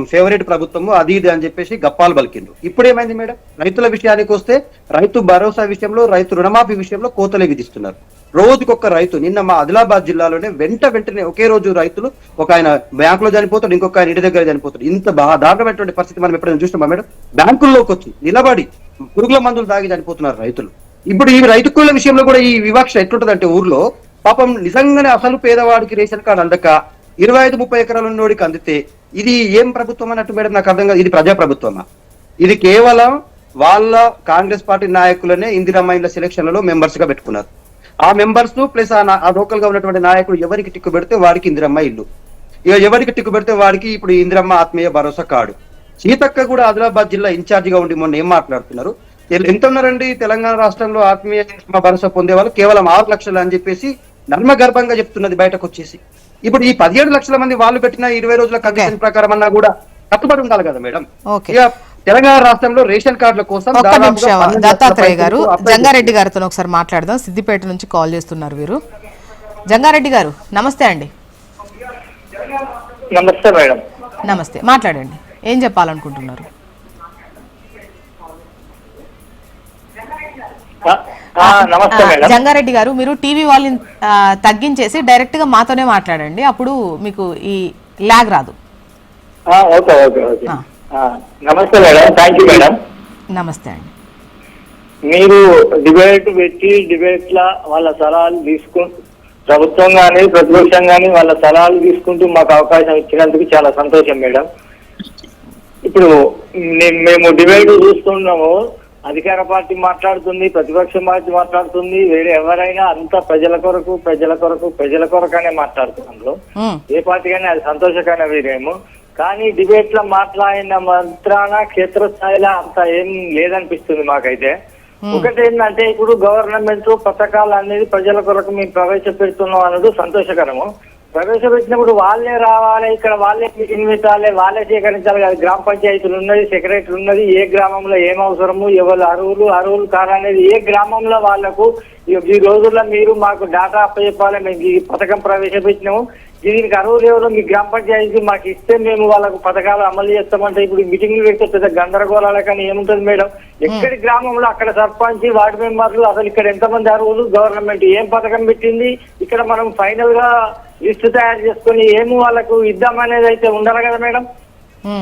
ఫేవరెట్ ప్రభుత్వము అది ఇది అని చెప్పేసి గప్పాలు పలికిండ్రు. ఇప్పుడు ఏమైంది మేడం? రైతుల విషయానికి వస్తే రైతు భరోసా విషయంలో, రైతు రుణమాఫీ విషయంలో కోతలే విధిస్తున్నారు. రోజుకొక రైతు, నిన్న మా ఆదిలాబాద్ జిల్లాలోనే వెంటనే ఒకే రోజు రైతులు, ఒక ఆయన బ్యాంకులో చనిపోతాడు, ఇంకొక ఆయన ఇంటి దగ్గర చనిపోతాడు. ఇంత దారుణమైనటువంటి పరిస్థితి మనం ఎప్పుడైనా చూస్తున్నామా మేడం? బ్యాంకుల్లోకి వచ్చి నిలబడి పురుగుల మందులు తాగి చనిపోతున్నారు రైతులు. ఇప్పుడు ఈ రైతు కూలీల విషయంలో కూడా ఈ వివక్ష ఎట్లుంటదంటే, ఊర్లో పాపం నిజంగానే అసలు పేదవాడికి రేషన్ కార్డు అందక 25-30 ఎకరాల ఉన్నోడికి అందితే ఇది ఏం ప్రభుత్వం అన్నట్టు మేడం నాకు అర్థం కాదు. ఇది ప్రజా ప్రభుత్వమా? ఇది కేవలం వాళ్ళ కాంగ్రెస్ పార్టీ నాయకులనే ఇందిరమ్మ ఇండ్ల సెలక్షన్లలో మెంబర్స్ గా పెట్టుకున్నారు. ఆ మెంబర్స్ ప్లస్ ఆ లోకల్ గా ఉన్నటువంటి నాయకులు ఎవరికి టిక్కు పెడితే వారికి ఇందిరమ్మ ఇల్లు, ఇక ఎవరికి టిక్కు పెడితే వారికి ఇప్పుడు ఇందిరమ్మ ఆత్మీయ భరోసా కార్డు. సీతక్క కూడా ఆదిలాబాద్ జిల్లా ఇన్ఛార్జ్ గా ఉండి మొన్న ఏం మాట్లాడుతున్నారు, ఎంత ఉన్నారండి తెలంగాణ రాష్ట్రంలో ఆత్మీయ భరోసా పొందే వాళ్ళు కేవలం 6 లక్షలు అని చెప్పేసి నర్మగర్భంగా చెప్తున్నది బయటకు వచ్చేసి. ఇప్పుడు ఈ 17 లక్షల మంది వాళ్ళు పెట్టిన 20 రోజుల కండిషన్ ప్రకారం అన్నా కూడా కట్టుబడి ఉండాలి కదా మేడం. ఇక తెలంగాణ రాష్ట్రంలో రేషన్ కార్డుల కోసం ఒక్క నిమిషం దత్తాత్రేయ గారు, జంగారెడ్డి గారితో ఒకసారి మాట్లాడదాం. సిద్దిపేట నుంచి కాల్ చేస్తున్నారు వీరు. జంగారెడ్డి గారు నమస్తే అండి. నమస్తే మేడం. నమస్తే, మాట్లాడండి. ఏం చెప్పాలనుకుంటున్నారు? నమస్తే మేడం. జంగారెడ్డి గారు, మీరు టీవీ వాల్యూమ్ తగ్గించేసి డైరెక్ట్ గా మాతోనే మాట్లాడండి, అప్పుడు మీకు ఈ లాగ్ రాదు. Okay okay okay. నమస్తే మేడం. Thank you madam. నమస్తే అండి. మీరు డిబేట్ పెట్టి డిబేట్ లా వాళ్ళ సలహాలు తీసుకుంటూ, ప్రభుత్వం కానీ ప్రతిపక్షం కానీ వాళ్ళ సలహాలు తీసుకుంటూ మాకు అవకాశం ఇచ్చినందుకు చాలా సంతోషం మేడం. ఇప్పుడు మేము డిబేట్ చూస్తున్నాము, అధికార పార్టీ మాట్లాడుతుంది, ప్రతిపక్ష పార్టీ మాట్లాడుతుంది, వేరే ఎవరైనా అంతా ప్రజల కొరకు ప్రజల కొరకు ప్రజల కొరకు అనే మాట్లాడుతున్నారు. ఏ పార్టీ కానీ అది సంతోషకరమైన వీరేమో. కానీ డిబేట్ లో మాట్లాడిన మంత్రాన క్షేత్రస్థాయిలో అంత ఏం లేదనిపిస్తుంది మాకైతే. ఒకటి ఏంటంటే, ఇప్పుడు గవర్నమెంట్ పథకాలు అనేది ప్రజల కొరకు మేము ప్రవేశపెడుతున్నాం అన్నది సంతోషకరము. ప్రవేశపెట్టినప్పుడు వాళ్ళే రావాలి, ఇక్కడ వాళ్ళే మీటింగ్ పెట్టాలి, వాళ్ళే సేకరించాలి కదా. గ్రామ పంచాయతీలు ఉన్నది, సెక్రటరీ ఉన్నది, ఏ గ్రామంలో ఏం అవసరము, ఎవరు అర్హులు కాదనేది ఏ గ్రామంలో వాళ్లకు ఈ రోజుల్లో మీరు మాకు డాటా అప్పచెప్పాలి. మేము ఈ పథకం ప్రవేశపెట్టినాము, దీనికి అర్హులు ఎవరో మీ గ్రామ పంచాయతీ మాకు ఇస్తే మేము వాళ్ళకు పథకాలు అమలు చేస్తామంటే ఇప్పుడు మీటింగ్లు పెడితే పెద్ద గందరగోళాల కానీ ఏముంటది మేడం. ఎక్కడి గ్రామంలో అక్కడ సర్పంచ్, వార్డు మెంబర్లు, అసలు ఇక్కడ ఎంతమంది అర్హులు, గవర్నమెంట్ ఏం పథకం పెట్టింది, ఇక్కడ మనం ఫైనల్ గా లిస్టు తయారు చేసుకుని ఏమి వాళ్ళకు ఇద్దామనేది అయితే ఉండాలి కదా మేడం.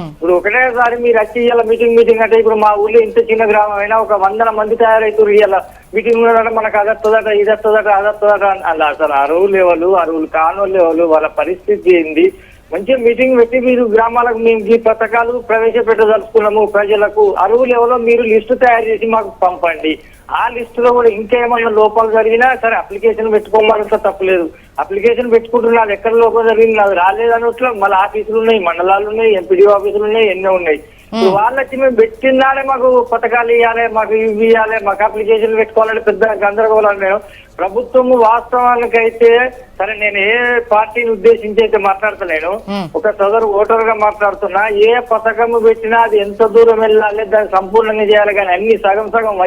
ఇప్పుడు ఒకటేసారి మీరు వచ్చి ఇవాళ మీటింగ్ అంటే, ఇప్పుడు మా ఊళ్ళో ఇంత చిన్న గ్రామం అయినా ఒక 100 మంది తయారవుతారు. ఇవాళ మీటింగ్ ఉన్నదంటే మనకు అదొస్తుందట, ఇదొస్తుందట, అదొస్తుందట అలా. అసలు అర్హులు కానోళ్ళు ఎవరు, వాళ్ళ పరిస్థితి ఏంది, మంచిగా మీటింగ్ పెట్టి మీరు గ్రామాలకు మేము ఈ పథకాలు ప్రవేశపెట్టదలుచుకున్నాము, ప్రజలకు అర్హులు ఎవరో మీరు లిస్టు తయారు చేసి మాకు పంపండి. ఆ లిస్టులో కూడా ఇంకేమన్నా లోపాలు జరిగినా సరే అప్లికేషన్ పెట్టుకోవాలంటే తప్పలేదు. అప్లికేషన్ పెట్టుకుంటున్నారు, ఎక్కడ లోపం జరిగింది నాకు రాలేదన్నట్లు మళ్ళీ ఆఫీసులు ఉన్నాయి, మండలాలు ఉన్నాయి, ఎంపీడీ ఆఫీసులు ఉన్నాయి, ఎన్నో ఉన్నాయి. ఇప్పుడు వాళ్ళకి మేము పెట్టిందానే మాకు పథకాలు ఇవ్వాలి, మాకు ఇవి ఇవ్వాలి, మాకు అప్లికేషన్ పెట్టుకోవాలంటే పెద్ద గందరగోళం. నేను ప్రభుత్వం వాస్తవానికైతే సరే, నేను ఏ పార్టీని ఉద్దేశించి అయితే మాట్లాడతలేను, ఒక సదరు ఓటర్ గా మాట్లాడుతున్నా. ఏ పథకం పెట్టినా అది ఎంత దూరం వెళ్ళాలి, దాన్ని సంపూర్ణంగా చేయాలి. కానీ అన్ని సగం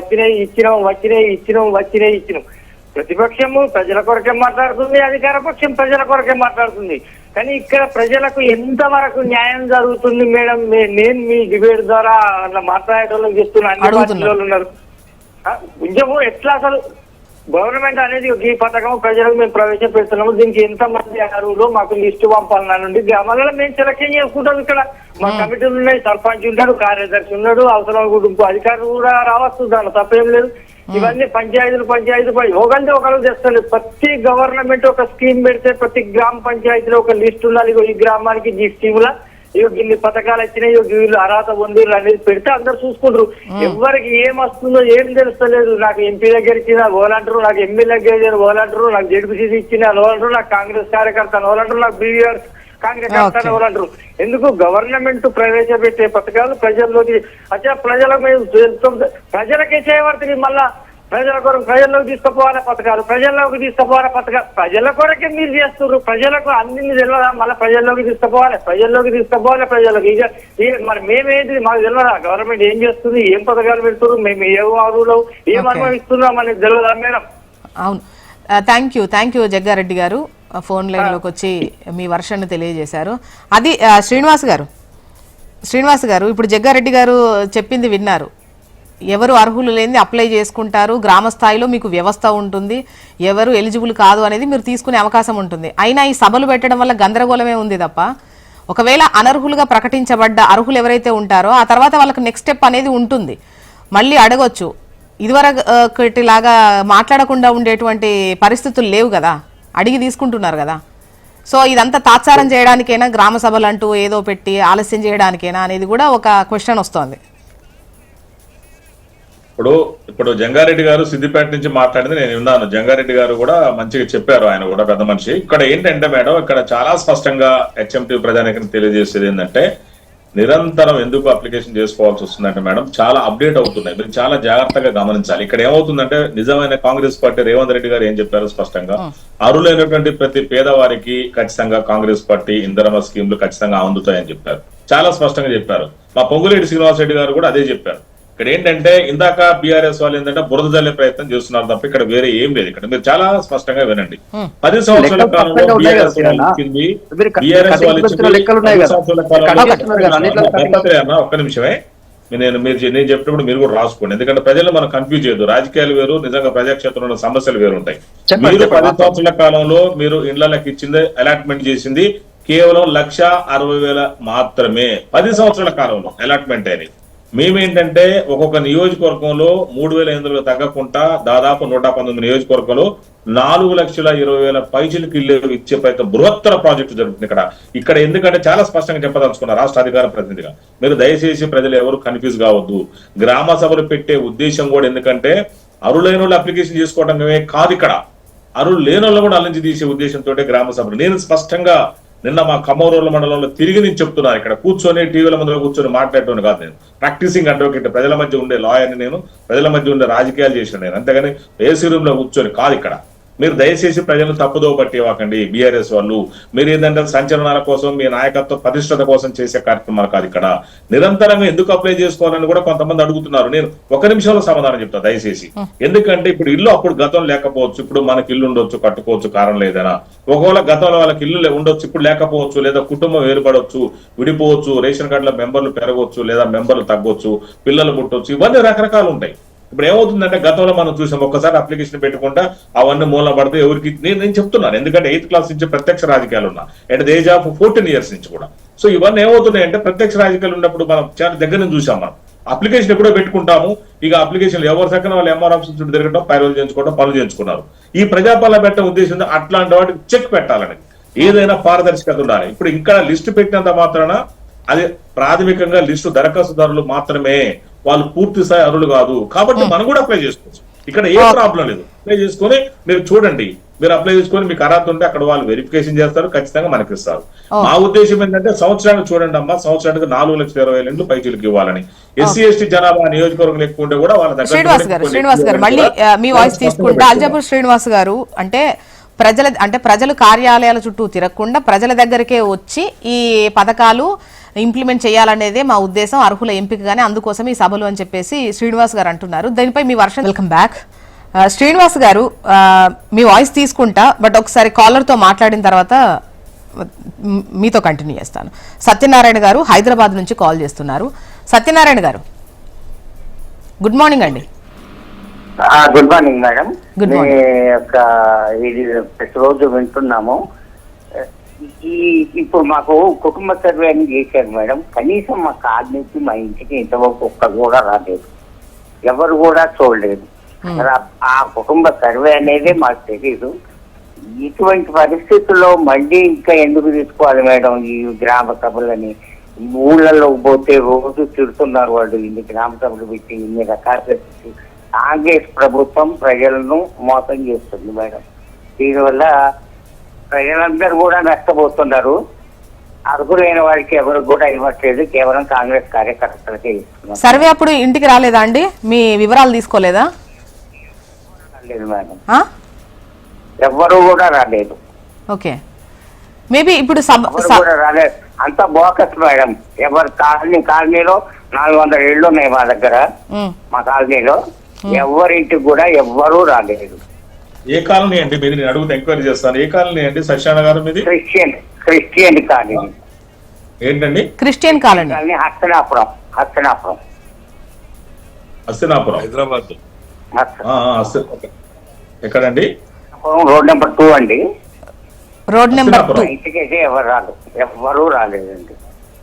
వచ్చినాయి. ప్రతిపక్షము ప్రజల కొరకే మాట్లాడుతుంది, అధికార పక్షం ప్రజల కొరకే మాట్లాడుతుంది. కానీ ఇక్కడ ప్రజలకు ఎంతవరకు న్యాయం జరుగుతుంది మేడం? నేను మీ డిబేట్ ద్వారా అట్లా మాట్లాడేటోళ్ళకి చెప్తున్నా, అన్ని పార్టీలు ఉన్నారు. కొంచెము ఎట్లా అసలు గవర్నమెంట్ అనేది ఈ పథకం ప్రజలకు మేము ప్రవేశపెడుతున్నాము, దీనికి ఎంత మంది అర్హులు మాకు లిస్టు పంపాలన్న నుండి గ్రామాలలో మేము సెలక్షన్ చేసుకుంటాం. ఇక్కడ మా కమిటీలు ఉన్నాయి, సర్పంచ్ ఉన్నాడు, కార్యదర్శి ఉన్నాడు, అవసరం కూడా అధికారులు కూడా రావచ్చు, దాంట్లో తప్పేం లేదు. ఇవన్నీ పంచాయతీలు ఒకళ్ళు చేస్తారు. ప్రతి గవర్నమెంట్ ఒక స్కీమ్ పెడితే ప్రతి గ్రామ పంచాయతీలో ఒక లిస్ట్ ఉండాలి. ఈ గ్రామానికి ఈ స్కీమ్ లా ఇన్ని పథకాలు వచ్చినాయి, వీళ్ళు అర్హత పొందిరు అనేది పెడితే అందరు చూసుకుంటారు. ఎవరికి ఏం వస్తుందో ఏం తెలుస్తలేదు. నాకు ఎంపీ దగ్గర ఇచ్చిన ఓలంటారు, నాకు ఎమ్మెల్యే దగ్గర ఓలంటారు, నాకు జడ్పీసీసీ ఇచ్చిన ఓలంటారు, నాకు కాంగ్రెస్ కార్యకర్త ఓలంటారు, నాకు బీఆర్ కాంగ్రెస్ కర్త ఓలంటారు. ఎందుకు గవర్నమెంట్ ప్రవేశపెట్టే పథకాలు ప్రజల్లోకి ప్రజలకే చేయబడుతుంది. మళ్ళా ప్రజల్లోకి తీసుకుపోవాలి పథకాలు, ప్రజల కొరకే మీరు చేస్తున్నారు. ప్రజలకు అన్ని తెలియదా? మళ్ళీ ప్రజల్లోకి తీసుకుపోవాలి. ఇక మరి మేమేంటి మాకు తెలియదా? గవర్నమెంట్ ఏం చేస్తుంది, ఏం పథకాలు పెడుతున్నారు, మేము ఏ అరువులో ఏం అనుభవిస్తున్నాం అనేది తెలియదా మేడం? అవును, థ్యాంక్ యూ జగ్గారెడ్డి గారు, ఫోన్ లైన్లోకి వచ్చి మీ వర్షాన్ని తెలియజేశారు. అది శ్రీనివాస్ గారు ఇప్పుడు జగ్గారెడ్డి గారు చెప్పింది విన్నారు. ఎవరు అర్హులు లేని అప్లై చేసుకుంటారు, గ్రామ స్థాయిలో మీకు వ్యవస్థ ఉంటుంది, ఎవరు ఎలిజిబుల్ కాదు అనేది మీరు తీసుకునే అవకాశం ఉంటుంది. అయినా ఈ సభలు పెట్టడం వల్ల గందరగోళమే ఉంది తప్ప, ఒకవేళ అనర్హులుగా ప్రకటించబడ్డ అర్హులు ఎవరైతే ఉంటారో ఆ తర్వాత వాళ్ళకి నెక్స్ట్ స్టెప్ అనేది ఉంటుంది, మళ్ళీ అడగొచ్చు. ఇదివరకటిలాగా మాట్లాడకుండా ఉండేటువంటి పరిస్థితులు లేవు కదా. అడిగి తీసుకుంటున్నారు కదా. సో ఇదంతా తాత్సారం చేయడానికైనా, గ్రామ సభలు అంటూ ఏదో పెట్టి ఆలస్యం చేయడానికైనా అనేది కూడా ఒక క్వశ్చన్ వస్తోంది. ఇప్పుడు జంగారెడ్డి గారు సిద్దిపేట నుంచి మాట్లాడింది నేను విన్నాను. జంగారెడ్డి గారు కూడా మంచిగా చెప్పారు, ఆయన కూడా పెద్ద మనిషి. ఇక్కడ ఏంటంటే మేడం, ఇక్కడ చాలా స్పష్టంగా హెచ్ఎంటీ ప్రజానికి తెలియజేసేది ఏంటంటే, నిరంతరం ఎందుకు అప్లికేషన్ చేసుకోవాల్సి వస్తుందంటే మేడం, చాలా అప్డేట్ అవుతున్నాయి. మీరు చాలా జాగ్రత్తగా గమనించాలి. ఇక్కడ ఏమవుతుందంటే, నిజమైన కాంగ్రెస్ పార్టీ రేవంత్ రెడ్డి గారు ఏం చెప్పారు స్పష్టంగా, అర్హులైనటువంటి ప్రతి పేదవారికి ఖచ్చితంగా కాంగ్రెస్ పార్టీ ఇందిరమ్మ స్కీమ్లు ఖచ్చితంగా అందుతాయని చెప్పారు. చాలా స్పష్టంగా చెప్పారు. మా పొంగులేటి శ్రీనివాసరెడ్డి గారు కూడా అదే చెప్పారు. ఇక్కడ ఏంటంటే, ఇందాక బీఆర్ఎస్ వాళ్ళు ఏంటంటే బురద జల్లే ప్రయత్నం చేస్తున్నారు తప్ప ఇక్కడ వేరే ఏం లేదు. ఇక్కడ మీరు చాలా స్పష్టంగా వినండి. 10 సంవత్సరాల కాలంలో బీఆర్ఎస్ వాళ్ళు ఇచ్చింది, బీఆర్ఎస్ వాళ్ళు ఇచ్చింది 10 సంవత్సరాల కాలంలో ఒక్క నిమిషమే నేను చెప్పినప్పుడు మీరు కూడా రాసుకోండి. ఎందుకంటే ప్రజలు మనం కన్ఫ్యూజ్ చేయదు. రాజకీయాలు వేరు, నిజంగా ప్రజాక్షేత్రంలో సమస్యలు వేరు ఉంటాయి. మీరు 10 సంవత్సరాల కాలంలో మీరు ఇళ్లకి ఇచ్చింది, అలాట్మెంట్ చేసింది కేవలం 1,60,000 మాత్రమే. 10 సంవత్సరాల కాలంలో అలాట్మెంట్ అనేది. మేమేంటంటే ఒక్కొక్క నియోజకవర్గంలో 3,800 తగ్గకుండా దాదాపు 119 నియోజకవర్గంలో 4,20,000 పైచిలకు ఇల్లు ఇచ్చే ప్రయత్నం బృహత్తర ప్రాజెక్టు జరుగుతుంది ఇక్కడ. ఎందుకంటే చాలా స్పష్టంగా చెప్పదలుచుకున్నారు రాష్ట్ర అధికార ప్రతినిధిగా, మీరు దయచేసి ప్రజలు ఎవరు కన్ఫ్యూజ్ కావద్దు. గ్రామ సభలు పెట్టే ఉద్దేశం కూడా ఎందుకంటే, అర్హులైన వాళ్ళు అప్లికేషన్ చేసుకోవడమే కాదు, ఇక్కడ అర్హులు లేని వాళ్ళు కూడా అల్లించి తీసే ఉద్దేశంతో గ్రామ సభలు. నేను స్పష్టంగా నిన్న మా ఖమ్మరూరు మండలంలో తిరిగి నేను చెప్తున్నాను. ఇక్కడ కూర్చొని టీవీల ముందు కూర్చొని మాట్లాడటం కాదు, నేను ప్రాక్టీసింగ్ అడ్వకేట్, ప్రజల మధ్య ఉండే లాయర్ని, నేను ప్రజల మధ్య ఉండే రాజకీయాలు చేసిన నేను, అంతేగాని ఏసీ రూమ్ లో కూర్చొని కాదు. ఇక్కడ మీరు దయచేసి ప్రజలను తప్పుదో పట్టివ్వకండి. బీఆర్ఎస్ వాళ్ళు మీరు ఏంటంటే సంచలనాల కోసం, మీ నాయకత్వ ప్రతిష్టత కోసం చేసే కార్యక్రమాలు కాదు. ఇక్కడ నిరంతరంగా ఎందుకు అప్లై చేసుకోవాలని కూడా కొంతమంది అడుగుతున్నారు. నేను 1 నిమిషంలో సమాధానం చెప్తా దయచేసి. ఎందుకంటే ఇప్పుడు ఇల్లు అప్పుడు గతం లేకపోవచ్చు, ఇప్పుడు మనకి ఇల్లు ఉండొచ్చు, కట్టుకోవచ్చు, కారణం లేదనా. ఒకవేళ గతంలో వాళ్ళకి ఇల్లు ఉండొచ్చు, ఇప్పుడు లేకపోవచ్చు, లేదా కుటుంబం వేరుపడవచ్చు, విడిపోవచ్చు, రేషన్ కార్డుల మెంబర్లు పెరగవచ్చు, లేదా మెంబర్లు తగ్గొచ్చు, పిల్లలు పుట్టొచ్చు, ఇవన్నీ రకరకాలు ఉంటాయి. ఇప్పుడు ఏమవుతుందంటే, గతంలో మనం చూసాం, ఒక్కసారి అప్లికేషన్ పెట్టుకుంటా అవన్నీ మూల పడితే ఎవరికి నేను చెప్తున్నాను. ఎందుకంటే 8th క్లాస్ నుంచి ప్రత్యక్ష రాజకీయాలు ఉన్నా, at the age of 14 years నుంచి కూడా. సో ఇవన్నీ ఏమవుతున్నాయంటే, ప్రత్యక్ష రాజకీయాలు ఉన్నప్పుడు మనం చాలా దగ్గర నుంచి చూసాం. మనం అప్లికేషన్ ఎప్పుడో పెట్టుకుంటాము, ఇక అప్లికేషన్లు ఎవరి సెకండ్ వాళ్ళు ఎంఆర్ ఆఫీస్ చుట్టూ తిరగడం, పైరోలు చేయించుకోవడం, పనులు చేయించుకున్నారు. ఈ ప్రజాపాలన పెట్టే ఉద్దేశం అట్లాంటి వాటికి చెక్ పెట్టాలని, ఏదైనా పారదర్శకత ఉండాలి. ఇప్పుడు ఇంకా లిస్టు పెట్టినంత మాత్రాన అది ప్రాథమికంగా లిస్టు దరఖాస్తుదారులు మాత్రమే, వాళ్ళు పూర్తి స్థాయి అర్హులు కాదు. కాబట్టి మనం కూడా అప్లై చేసుకోవచ్చు. ఇక్కడ ఏ ప్రాబ్లం లేదు. అప్లై చేసుకొని మీరు చూడండి, మీరు అప్లై చేసుకొని మీకు అర్హత ఉంటే అక్కడ వాళ్ళు వెరిఫికేషన్ చేస్తారు, ఖచ్చితంగా మనకి ఇస్తారు. మా ఉద్దేశం ఏంటంటే, సంవత్సరానికి చూడండి అమ్మా, సంవత్సరానికి 4,20,000 పైచీలకు ఇవ్వాలని. ఎస్సీ ఎస్టీ జనాభా నియోజకవర్గం ఎక్కువ ఉంటే కూడా వాళ్ళ దగ్గర. శ్రీనివాస్ గారు మళ్ళీ మీ వాయిస్ తీసుకుంటే, అల్జాపూర్ శ్రీనివాస్ గారు అంటే ప్రజలు కార్యాలయాల చుట్టూ తిరగకుండా ప్రజల దగ్గరికే వచ్చి ఈ పథకాలు ఇంప్లిమెంట్ చేయాలనేదే మా ఉద్దేశం, అర్హుల ఎంపికగానే, అందుకోసం ఈ సభలు అని చెప్పేసి శ్రీనివాస్ గారు అంటున్నారు. దీనిపై మీ వర్షం. వెల్కమ్ బ్యాక్ శ్రీనివాస్ గారు, మీ వాయిస్ తీసుకుంటా, బట్ ఒకసారి కాలర్తో మాట్లాడిన తర్వాత మీతో కంటిన్యూ చేస్తాను. సత్యనారాయణ గారు హైదరాబాద్ నుంచి కాల్ చేస్తున్నారు. సత్యనారాయణ గారు, గుడ్ మార్నింగ్ అండి. Good morning madam. గుడ్ మీ మార్నింగ్. యొక్క ఇది ప్రతిరోజు వింటున్నాము. ఇప్పుడు మాకు కుటుంబ సర్వే అని చేశారు మేడం. కనీసం మా కార్డు నుంచి మా ఇంటికి ఇంతవరకు ఒక్క కూడా రాలేదు, ఎవరు కూడా చూడలేదు. ఆ కుటుంబ సర్వే అనేది మాకు తెలియదు. ఇటువంటి పరిస్థితుల్లో మళ్ళీ ఇంకా ఎందుకు తీసుకోవాలి మేడం ఈ గ్రామ సభలని? ఊళ్ళలో పోతే రోజు తిడుతున్నారు వాళ్ళు, ఇన్ని గ్రామ సభలు పెట్టి ఇన్ని రకాలు పెట్టి. కాంగ్రెస్ ప్రభుత్వం ప్రజలను మోసం చేస్తుంది మేడం. దీనివల్ల ప్రజలందరూ కూడా నష్టపోతున్నారు. అర్హులైన వారికి ఎవరు కూడా ఇవ్వట్లేదు, కేవలం కాంగ్రెస్ కార్యకర్తలకే ఇస్తున్నారు. సర్వే అప్పుడు ఇంటికి రాలేదా అండి? మీ వివరాలు తీసుకోలేదా? లేదు మేడం, ఎవ్వరు కూడా రాలేదు. ఓకే, మేబీ ఇప్పుడు కూడా రాలేదు, అంత బోకస్ మేడం. ఎవరు కాలనీలో 400 ఇళ్ళు ఉన్నాయి మా దగ్గర. మా కాలనీలో ఎవరింటికి కూడా ఎవ్వరూ రాలేదు. ఏ కాలనీ అండి మీరు? నేను అడుగుతా, ఎంక్వైరీ చేస్తాను. ఏ కాలనీ అండి సత్యనారాయణ గారు మీది? Christian colony. ఏంటండి? Christian colony. హస్తనాపురం హైదరాబాద్. ఎక్కడండి? రోడ్ నెంబర్ 2 అండి. Road number 2. ఇంటికైతే ఎవ్వరూ రాలేదండి.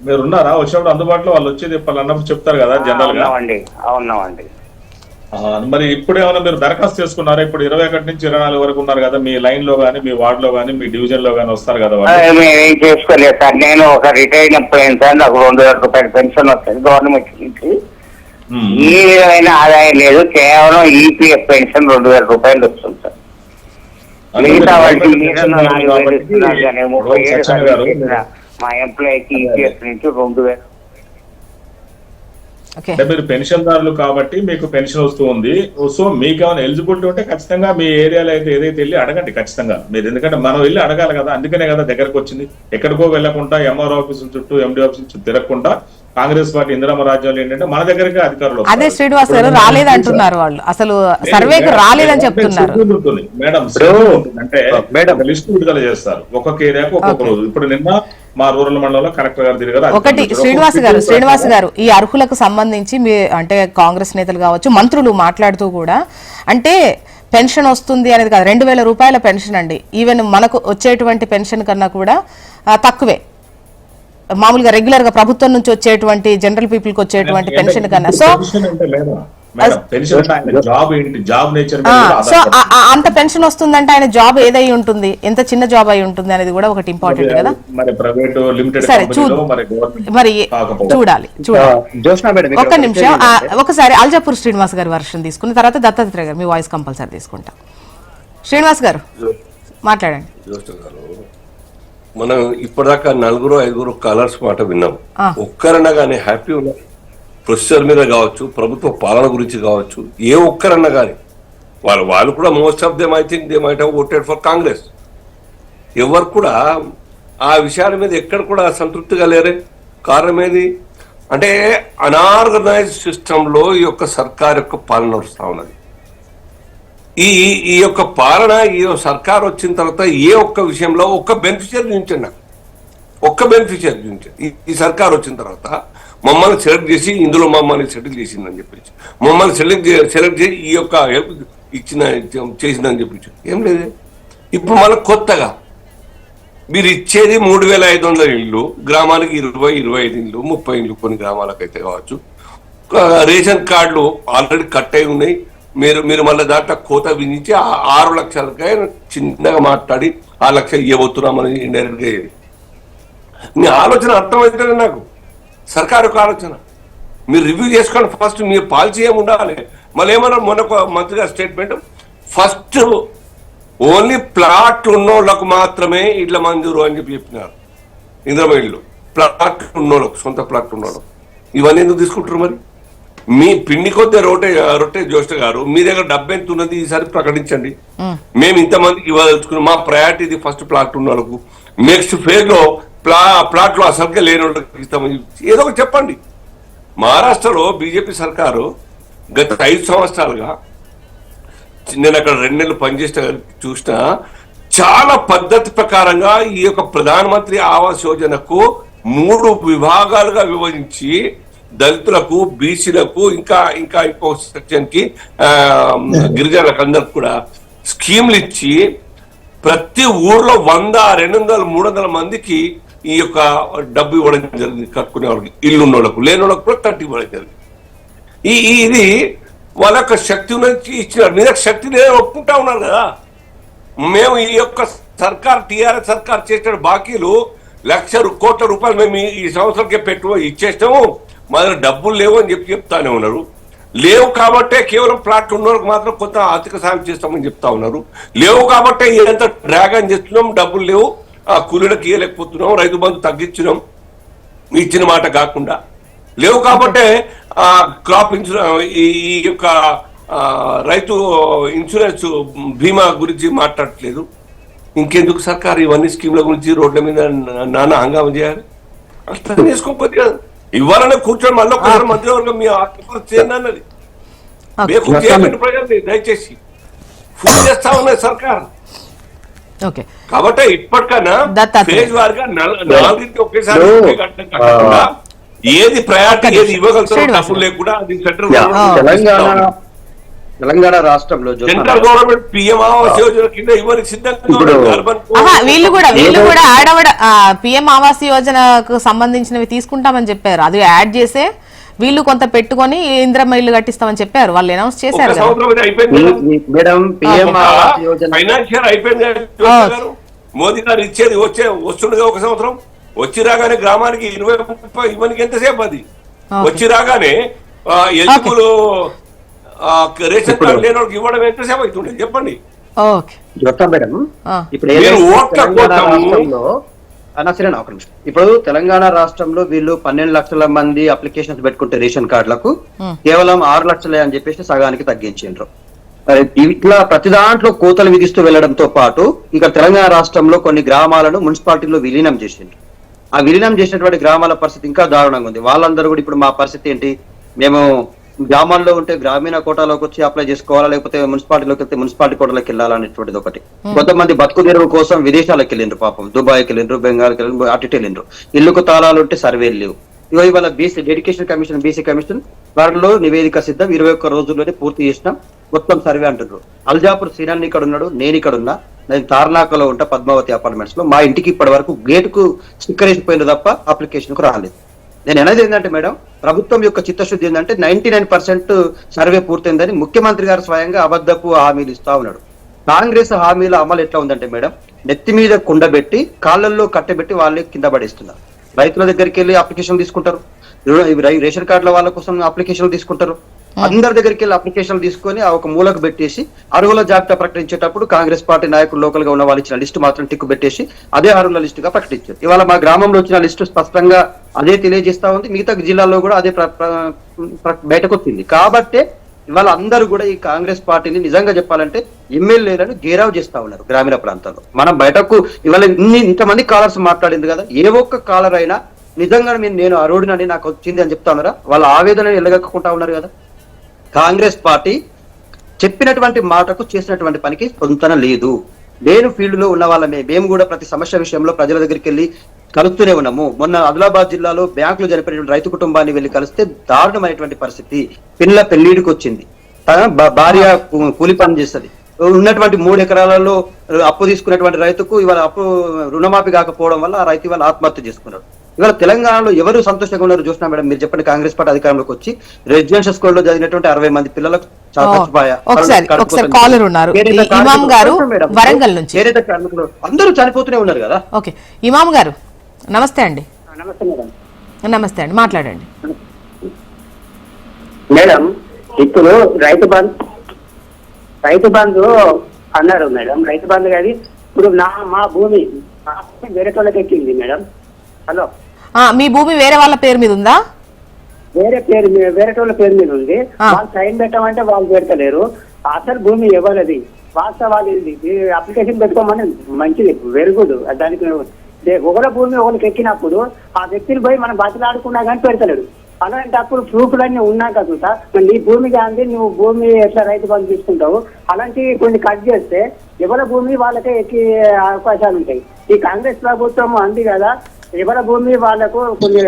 మీరు ఉన్నారా? వచ్చినప్పుడు అందుబాటులో వాళ్ళు వచ్చేది అన్నప్పుడు చెప్తారు కదా జనరల్ గా. అవునామండి. మరి ఇప్పుడు ఏమైనా మీరు దరఖాస్తు చేసుకున్నారా? ఇప్పుడు 21 నుంచి 24 వరకు ఉన్నారు కదా, మీ లైన్ లో గానీ, మీ వార్డ్ లో గానీ, మీ డివిజన్ లో గానీ వస్తారు కదా వాళ్ళు. ఏం చేసుకోలేదు సార్. నేను ఒక రిటైర్ అయిపోయాను సార్. నాకు 2000 రూపాయల పెన్షన్ వస్తుంది గవర్నమెంట్ నుంచి. ఏ విధమైన ఆదాయం లేదు, కేవలం ఈపీఎఫ్ పెన్షన్ 2000 రూపాయలు వస్తుంది సార్. మిగతా వాళ్ళకి మీరు 4000 ఇస్తున్నారు కానీ 37 మా ఎంప్లాయీకి ఈపీఎఫ్ నుంచి 2000. అంటే మీరు పెన్షన్దారులు కాబట్టి మీకు పెన్షన్ వస్తూ ఉంది. సో మీకు ఏమైనా ఎలిజిబిలిటీ ఉంటే ఖచ్చితంగా మీ ఏరియాలో అయితే ఏదైతే వెళ్ళి అడగండి ఖచ్చితంగా మీరు. ఎందుకంటే మనం వెళ్ళి అడగాలి కదా, అందుకనే కదా దగ్గరకు వచ్చింది. ఎక్కడికో వెళ్లకుండా ఎంఆర్ ఆఫీసుల చుట్టూ, ఎండి ఆఫీసుల చుట్టూ తిరగకుండా కాంగ్రెస్ పార్టీ ఇందిరమ్మ రాజ్యాలు ఏంటంటే మన దగ్గరికి అధికారులు. అదే శ్రీనివాస్ గారు రాలేదంటున్నారు, వాళ్ళు అసలు సర్వేకి రాలేదని చెప్తున్నారు. మేడం లిస్ట్ విడుదల చేస్తారు ఒక్కొక్క ఏరియాకు ఒక్కొక్క రోజు. ఇప్పుడు నిన్న మా రూరల్ మండలంలో కలెక్టర్ గారు తిరిగారు. ఒకటి శ్రీనివాస్ గారు ఈ అర్హులకు సంబంధించి మీ అంటే కాంగ్రెస్ నేతలు కావచ్చు, మంత్రులు మాట్లాడుతూ కూడా అంటే పెన్షన్ వస్తుంది అనేది కాదు, 2000 రూపాయల పెన్షన్ అండి. ఈవెన్ మనకు వచ్చేటువంటి పెన్షన్ కన్నా కూడా తక్కువే, మామూలుగా రెగ్యులర్ గా ప్రభుత్వం నుంచి వచ్చేటువంటి జనరల్ పీపుల్ కి వచ్చేటువంటి పెన్షన్ కన్నా. సో అంత పెన్షన్ వస్తుందంటే ఆయన జాబ్ ఏదై ఉంటుంది, ఎంత చిన్న జాబ్ అయి ఉంటుంది అనేది కూడా ఒకటి ఇంపార్టెంట్ కదా. సరే మరి చూడాలి. ఒక్క నిమిషం, ఒకసారి అల్జాపూర్ శ్రీనివాస్ గారి వర్షన్ తీసుకున్న తర్వాత దత్తాత్రేయ గారు మీ వాయిస్ కంపల్సరీ తీసుకుంటాం. శ్రీనివాస్ గారు మాట్లాడండి. మనం ఇప్పటిదాకా 4-5 కాలర్స్ మాట విన్నాం. ఒక్కరన్నా కానీ హ్యాపీ ఉన్నారు ప్రొసెసర్ మీద కావచ్చు, ప్రభుత్వ పాలన గురించి కావచ్చు, ఏ ఒక్కరన్నా కానీ వాళ్ళు కూడా most of them I think they might have voted for Congress. ఎవరు కూడా ఆ విషయాల మీద ఎక్కడ కూడా సంతృప్తిగా లేరే. కారణం ఏది అంటే అనార్గనైజ్డ్ సిస్టంలో ఈ యొక్క సర్కార్ యొక్క పాలన వస్తూ ఉన్నది. ఈ యొక్క పాలన, ఈ సర్కార్ వచ్చిన తర్వాత ఏ ఒక్క విషయంలో ఒక్క బెనిఫిషియరీ చూపించండి నాకు, ఒక్క బెనిఫిషియరీ చూపించండి. ఈ సర్కార్ వచ్చిన తర్వాత మమ్మల్ని సెలెక్ట్ చేసి ఇందులో మమ్మల్ని సెటిల్ చేసిందని చెప్పేసి, మమ్మల్ని సెలెక్ట్ చేసి ఈ యొక్క హెల్ప్ చేసిందని చెప్పించు ఏం లేదు. ఇప్పుడు మళ్ళీ కొత్తగా మీరు ఇచ్చేది 3500 ఇళ్ళు, గ్రామానికి 20-25 ఇళ్ళు, 30 ఇళ్ళు కొన్ని గ్రామాలకు అయితే కావచ్చు. రేషన్ కార్డులు ఆల్రెడీ కట్ అయి ఉన్నాయి. మీరు మళ్ళీ దాంట్లో కోత విధించి 6 లక్షలకే చిన్నగా మాట్లాడి 6 లక్షలు ఇవ్వబోతున్నామని ఇండైరెక్ట్ గా. మీ ఆలోచన అర్థమవుతుంది నాకు, సర్కారు యొక్క ఆలోచన. మీరు రివ్యూ చేసుకోండి ఫస్ట్, మీ పాలసీ ఏమి ఉండాలి. మళ్ళీ ఏమన్నా మొన్న మంత్రి గారి స్టేట్మెంట్, ఫస్ట్ ఓన్లీ ప్లాట్ ఉన్నోళ్ళకు మాత్రమే ఇళ్ళ మంజూరు అని చెప్పినారు. ఇందిరమ్మ ఇళ్ళు ప్లాట్ ఉన్నోళ్ళకు, సొంత ప్లాట్ ఉన్నోళ్ళకు. ఇవన్నీ ఎందుకు తీసుకుంటారు మరి? మీ పిండి కొద్ది రొట్టె జ్యోష్ఠ గారు, మీ దగ్గర డబ్బు ఎంత ఉన్నది ఈసారి ప్రకటించండి. మేము ఇంతమందికి ఇవ్వదలుచుకున్నాం, మా ప్రయారిటీ ఇది ఫస్ట్ ప్లాట్ ఉన్న వాళ్ళకు, నెక్స్ట్ ఫేజ్ లో ప్లాట్ లో అసలుకే లేని వాళ్ళకి ఇస్తామని ఏదో ఒకటి చెప్పండి. మహారాష్ట్రలో బీజేపీ సర్కారు గత 5 సంవత్సరాలుగా, నేను అక్కడ 2 నెలలు పనిచేసిన చూసిన, చాలా పద్ధతి ప్రకారంగా ఈ యొక్క ప్రధానమంత్రి ఆవాస్ యోజనకు 3 విభాగాలుగా విభజించి దళితులకు, బీసీలకు, ఇంకా ఇంకో సెక్షన్ కి గిరిజనులకు అందరికి కూడా స్కీమ్లు ఇచ్చి ప్రతి ఊర్లో 100, 200, 300 మందికి ఈ యొక్క డబ్బు ఇవ్వడం జరిగింది. కట్టుకునే వాళ్ళకి, ఇల్లు ఉన్న వాళ్ళకు, లేని వాళ్ళకు కూడా కట్టి ఇవ్వడం జరిగింది. ఇది వాళ్ళ యొక్క శక్తి నుంచి ఇచ్చినారు. మీద శక్తి నేను ఒప్పుకుంటా ఉన్నారు కదా. మేము ఈ యొక్క సర్కార్, టీఆర్ఎస్ సర్కార్ చేసిన బాకీలు 1,00,000 కోట్ల రూపాయలు మేము ఈ సంవత్సరాలకే ఇచ్చేస్తాము, మా దగ్గర డబ్బులు లేవు అని చెప్తానే ఉన్నారు. లేవు కాబట్టే కేవలం ప్లాట్ ఉన్నోళ్ళకి మాత్రం కొంత ఆర్థిక సాయం చేస్తామని చెప్తా ఉన్నారు. లేవు కాబట్టే ఎంత డ్రాగన్ చేస్తున్నాం, డబ్బులు లేవు, ఆ కూలీలకు ఇవ్వలేకపోతున్నాం, రైతు బంధు తగ్గించినాం ఇచ్చిన మాట కాకుండా. లేవు కాబట్టే క్రాప్ ఇన్సూరెన్స్, ఈ యొక్క రైతు ఇన్సూరెన్స్ బీమా గురించి మాట్లాడట్లేదు. ఇంకెందుకు సర్కారు ఇవన్నీ స్కీమ్ల గురించి రోడ్ల మీద నానా హంగామా చేయాలి? అర్థం చేసుకోకపోతే కదా ఇవ్వాలనే కూర్చొని మళ్ళీ ఒకసారి మంత్రివర్గం మీ చేయండి అన్నది. ప్రజల్ని దయచేసి ఫుల్ చేస్తా ఉన్నది సర్కార్. కాబట్టి ఇప్పటికన్నా ఫేజ్ వారిగా 4 ఒకేసారి ఏది ప్రయారిటీ, ఏది ఇవ్వగలుగుతారో డబ్బులు లేకుండా అది తెలంగాణ రాష్ట్రంలో central government PM Awas Yojana కింద ఇవ్వడానికి సిద్ధంగా. వీళ్ళు కూడా పిఎం ఆవాస్ యోజనకు సంబంధించినవి తీసుకుంటామని చెప్పారు. అది యాడ్ చేసే వీళ్ళు కొంత పెట్టుకొని ఇందిరమ్మ ఇల్లు కట్టిస్తామని చెప్పారు, వాళ్ళు అనౌన్స్ చేశారు కదా. సంవత్సరం అయితే అయిపోయింది కదా. Madam PM Awas Yojana financial అయిపోయింది కదా గారు. మోదీ గారు ఇచ్చేది వస్తుండగా ఒక సంవత్సరం వచ్చి రాగానే గ్రామానికి 20-30 ఇవ్వడానికి ఎంతసేపు అది వచ్చి రాగానే ఎలిజిబుల్ రేషన్ కార్డు లేని వాళ్ళకి ఇవ్వడం ఎంతసేపు అవుతుండే చెప్పండి. ఓకే చెప్తాం మేడం. ఇప్పుడు మీరు ఏదైతే ఓట్ల తెలంగాణ కోసం రాష్ట్రంలో సరేనా ఒక నిమిషం. ఇప్పుడు తెలంగాణ రాష్ట్రంలో వీళ్ళు 12 లక్షల మంది అప్లికేషన్స్ పెట్టుకుంటే రేషన్ కార్డులకు కేవలం 6 లక్షలే అని చెప్పేసి సగానికి తగ్గించారు. ఇట్లా ప్రతి దాంట్లో కోతలు విధిస్తూ వెళ్లడంతో పాటు ఇక తెలంగాణ రాష్ట్రంలో కొన్ని గ్రామాలను మున్సిపాలిటీలో విలీనం చేసిండ్రు. ఆ విలీనం చేసినటువంటి గ్రామాల పరిస్థితి ఇంకా దారుణంగా ఉంది. వాళ్ళందరూ కూడా ఇప్పుడు మా పరిస్థితి ఏంటి, మేము గ్రామాల్లో ఉంటే గ్రామీణ కోటాలోకి వచ్చి అప్లై చేసుకోవాలా, లేకపోతే మున్సిపాలిటీలోకి వెళ్తే మున్సిపాలిటీ కోటాలోకి వెళ్ళాలనేటువంటిది ఒకటి. కొంతమంది బతుకు తెరువు కోసం విదేశాలకు వెళ్ళిండ్రు, పాపం దుబాయ్కి వెళ్ళిండ్రు, బెంగాల్కి వెళ్ళిండ్రు, అటు వెళ్ళిండ్రు. ఇల్లుకు తాళాలు ఉంటే సర్వేలు లేవు. ఇవాళ డెడికేషన్ కమిషన్ బీసీ కమిషన్ వారిలో నివేదిక సిద్ధం 21 రోజుల్లోనే పూర్తి చేసినాం మొత్తం సర్వే అంటున్నారు. అల్జాపూర్ శ్రీనాథ్ ఇక్కడ ఉన్నాడు, నేను ఇక్కడ ఉన్నా, నేను తార్నాకలో ఉంటా పద్మావతి అపార్ట్మెంట్స్ లో. మా ఇంటికి ఇప్పటి వరకు గేటుకు స్టిక్కర్ వేసిపోయింది తప్ప అప్లికేషన్ కు రాలేదు. నేను అనేది ఏంటంటే మేడం, ప్రభుత్వం యొక్క చిత్తశుద్ధి ఏంటంటే 99% సర్వే పూర్తయిందని ముఖ్యమంత్రి గారు స్వయంగా అబద్ధపు హామీలు ఇస్తా ఉన్నాడు. కాంగ్రెస్ హామీల అమలు ఎట్లా ఉందంటే మేడం, నెత్తి మీద కుండబెట్టి కాళ్ళల్లో కట్టబెట్టి వాళ్ళే కింద పడేస్తున్నారు. రైతుల దగ్గరికి వెళ్ళి అప్లికేషన్ తీసుకుంటారు, రేషన్ కార్డుల వాళ్ళ కోసం అప్లికేషన్లు తీసుకుంటారు, అందరి దగ్గరికి వెళ్ళి అప్లికేషన్లు తీసుకొని ఆ ఒక మూలకు పెట్టేసి అర్హుల జాబితా ప్రకటించేటప్పుడు కాంగ్రెస్ పార్టీ నాయకులు లోకల్ గా ఉన్న వాళ్ళు ఇచ్చిన లిస్టు మాత్రం టిక్కు పెట్టేసి అదే అర్హుల లిస్టుగా ప్రకటించారు. ఇవాళ మా గ్రామంలో వచ్చిన లిస్టు స్పష్టంగా అదే తెలియజేస్తా ఉంది, మిగతా జిల్లాల్లో కూడా అదే బయటకు వచ్చింది. కాబట్టే ఇవాళ అందరూ కూడా ఈ కాంగ్రెస్ పార్టీని నిజంగా చెప్పాలంటే ఎమ్మెల్యేలను గేరావ్ చేస్తా ఉన్నారు గ్రామీణ ప్రాంతాల్లో. మనం బయటకు ఇవాళ ఇంతమంది కాలర్స్ మాట్లాడింది కదా, ఏ ఒక్క కాలర్ అయినా నిజంగా నేను అర్హుడినని నాకు వచ్చింది అని చెప్తా ఉన్నారా? వాళ్ళ ఆవేదనని ఎల్లగక్కుంటా ఉన్నారు కదా. కాంగ్రెస్ పార్టీ చెప్పినటువంటి మాటకు చేసినటువంటి పనికి పొంతన లేదు. నేను ఫీల్డ్ లో ఉన్న వాళ్ళమే, మేము కూడా ప్రతి సమస్య విషయంలో ప్రజల దగ్గరికి వెళ్ళి కలుస్తూనే ఉన్నాము. మొన్న ఆదిలాబాద్ జిల్లాలో బ్యాంకులు జరిపినటువంటి రైతు కుటుంబాన్ని వెళ్ళి కలిస్తే దారుణమైనటువంటి పరిస్థితి. పిల్ల పెళ్లిడికి వచ్చింది, భార్య కూలి పని చేస్తుంది, ఉన్నటువంటి 3 ఎకరాలలో అప్పు తీసుకున్నటువంటి రైతుకు ఇవాళ అప్పు రుణమాఫీ కాకపోవడం వల్ల ఆ రైతు ఇవాళ ఆత్మహత్య చేసుకున్నాడు. ఇవాళ తెలంగాణలో ఎవరు సంతోషంగా ఉన్నారు చూసినా మేడం, మీరు చెప్పండి. కాంగ్రెస్ పార్టీ అధికారంలోకి వచ్చి రెసిడెన్షియల్ స్కూల్లో చదివినటువంటి 60 మంది పిల్లలకు అందరూ చనిపోతూనే ఉన్నారు కదా. ఓకే ఇమాం గారు నమస్తే అండి. నమస్తే మేడం. నమస్తే అండి, మాట్లాడండి మేడం. ఇప్పుడు రైతు బంధు అన్నారు మేడం. రైతు బంధు కానీ ఇప్పుడు మా భూమి వేరే వాళ్ళకి ఎక్కింది మేడం. హలో, మీ భూమి వేరే వాళ్ళ పేరు మీద ఉందా? వేరే వాళ్ళ పేరు మీద ఉంది. వాళ్ళు సైన్ పెట్టమంటే వాళ్ళు పెడతలేరు. అసలు భూమి ఇవ్వలేదు. వాస్తవాలు అప్లికేషన్ పెట్టుకోమని మంచిది, వెరీ గుడ్. దానికి ఒకరి భూమి ఒకరికి ఎక్కినప్పుడు ఆ వ్యక్తిని పోయి మనం బతిలాడుకున్నా కానీ పెడతలేడు. అలాంటప్పుడు ప్రూఫ్లన్నీ ఉన్నా కదా, నీ భూమి కానీ నువ్వు భూమి ఎట్లా రైతు బంధు తీసుకుంటావు, అలాంటివి కొన్ని కట్ చేస్తే ఎవరి భూమి వాళ్ళకే ఎక్కే అవకాశాలు ఉంటాయి. ఈ కాంగ్రెస్ ప్రభుత్వం అంది కదా, ఎవరి భూమి వాళ్ళకు కొన్ని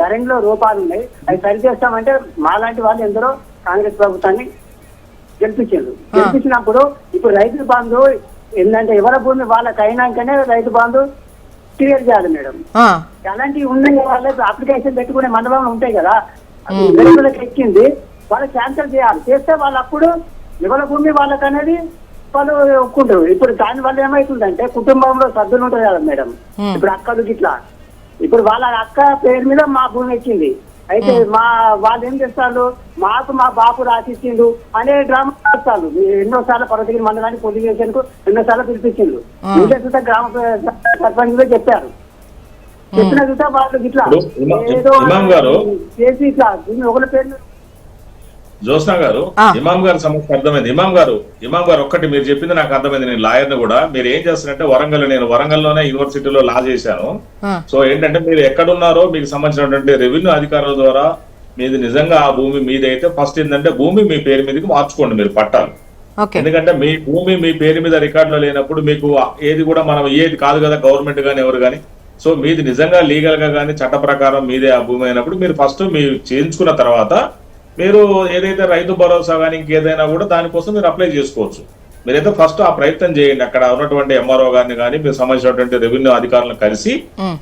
ధరణిలో రూపాలు ఉన్నాయి, అవి సరి చేస్తామంటే మాలాంటి వాళ్ళు ఎందరో కాంగ్రెస్ ప్రభుత్వాన్ని గెలిపించినప్పుడు ఇప్పుడు రైతు బంధు ఏంటంటే ఎవరి భూమి వాళ్ళకి అయినాకనే రైతు బంధు క్లియర్ చేయాలి మేడం. అలాంటివి ఉన్నాయి. వాళ్ళకి అప్లికేషన్ పెట్టుకునే మండలంలో ఉంటాయి కదా, రైతులకు ఎక్కింది వాళ్ళు క్యాన్సిల్ చేయాలి. చేస్తే వాళ్ళు అప్పుడు ఎవరి భూమి వాళ్ళకి అనేది వాళ్ళు ఒప్పుకుంటారు. ఇప్పుడు దాని వల్ల ఏమైతుందంటే కుటుంబంలో సర్దులు ఉంటాయి కదా మేడం, ఇప్పుడు అక్కలు గిట్లా, ఇప్పుడు వాళ్ళ అక్క పేరు మీద మా భూమి ఎక్కింది. అయితే వాళ్ళు ఏం చేస్తారు, మాకు మా బాపు రాసిచ్చిండు అనే డ్రామా చేస్తారు. ఎన్నోసార్లు పర్వతగిరి మండలానికి పొలిటికేషన్ కు ఎన్నోసార్లు పిలిపించిండు. ఇంకా గ్రామ సర్పంచ్ చెప్పారు. చెప్పిన చూసా వాళ్ళు గిట్లా ఏదో చేసి ఇట్లా ఒకరి పేరు. జ్యోత్స్న గారు, ఇమాం గారు సమస్య అర్థమైంది. ఇమాం గారు ఒక్కటి మీరు చెప్పింది నాకు అర్థమైంది. నేను లాయర్ని కూడా. మీరు ఏం చేస్తారంటే నేను వరంగల్లోనే యూనివర్సిటీలో లా చేశాను. సో ఏంటంటే మీరు ఎక్కడున్నారో మీకు సంబంధించినటువంటి రెవెన్యూ అధికారుల ద్వారా మీది నిజంగా ఆ భూమి మీదైతే ఫస్ట్ ఏంటంటే భూమి మీ పేరు మీదకి మార్చుకోండి మీరు పట్టాలి. ఎందుకంటే మీ భూమి మీ పేరు మీద రికార్డులో లేనప్పుడు మీకు ఏది కూడా మనం ఏది కాదు కదా గవర్నమెంట్ గానీ ఎవరు కానీ. సో మీది నిజంగా లీగల్ గా కానీ చట్ట ప్రకారం మీదే ఆ భూమి అయినప్పుడు మీరు ఫస్ట్ మీరు చేయించుకున్న తర్వాత మీరు ఏదైతే రైతు భరోసా కానీ ఇంకేదైనా కూడా దానికోసం మీరు అప్లై చేసుకోవచ్చు. మీరైతే ఫస్ట్ ఆ ప్రయత్నం చేయండి. అక్కడ ఉన్నటువంటి ఎంఆర్ఓ గారిని కానీ మీకు సంబంధించినటువంటి రెవెన్యూ అధికారులను కలిసి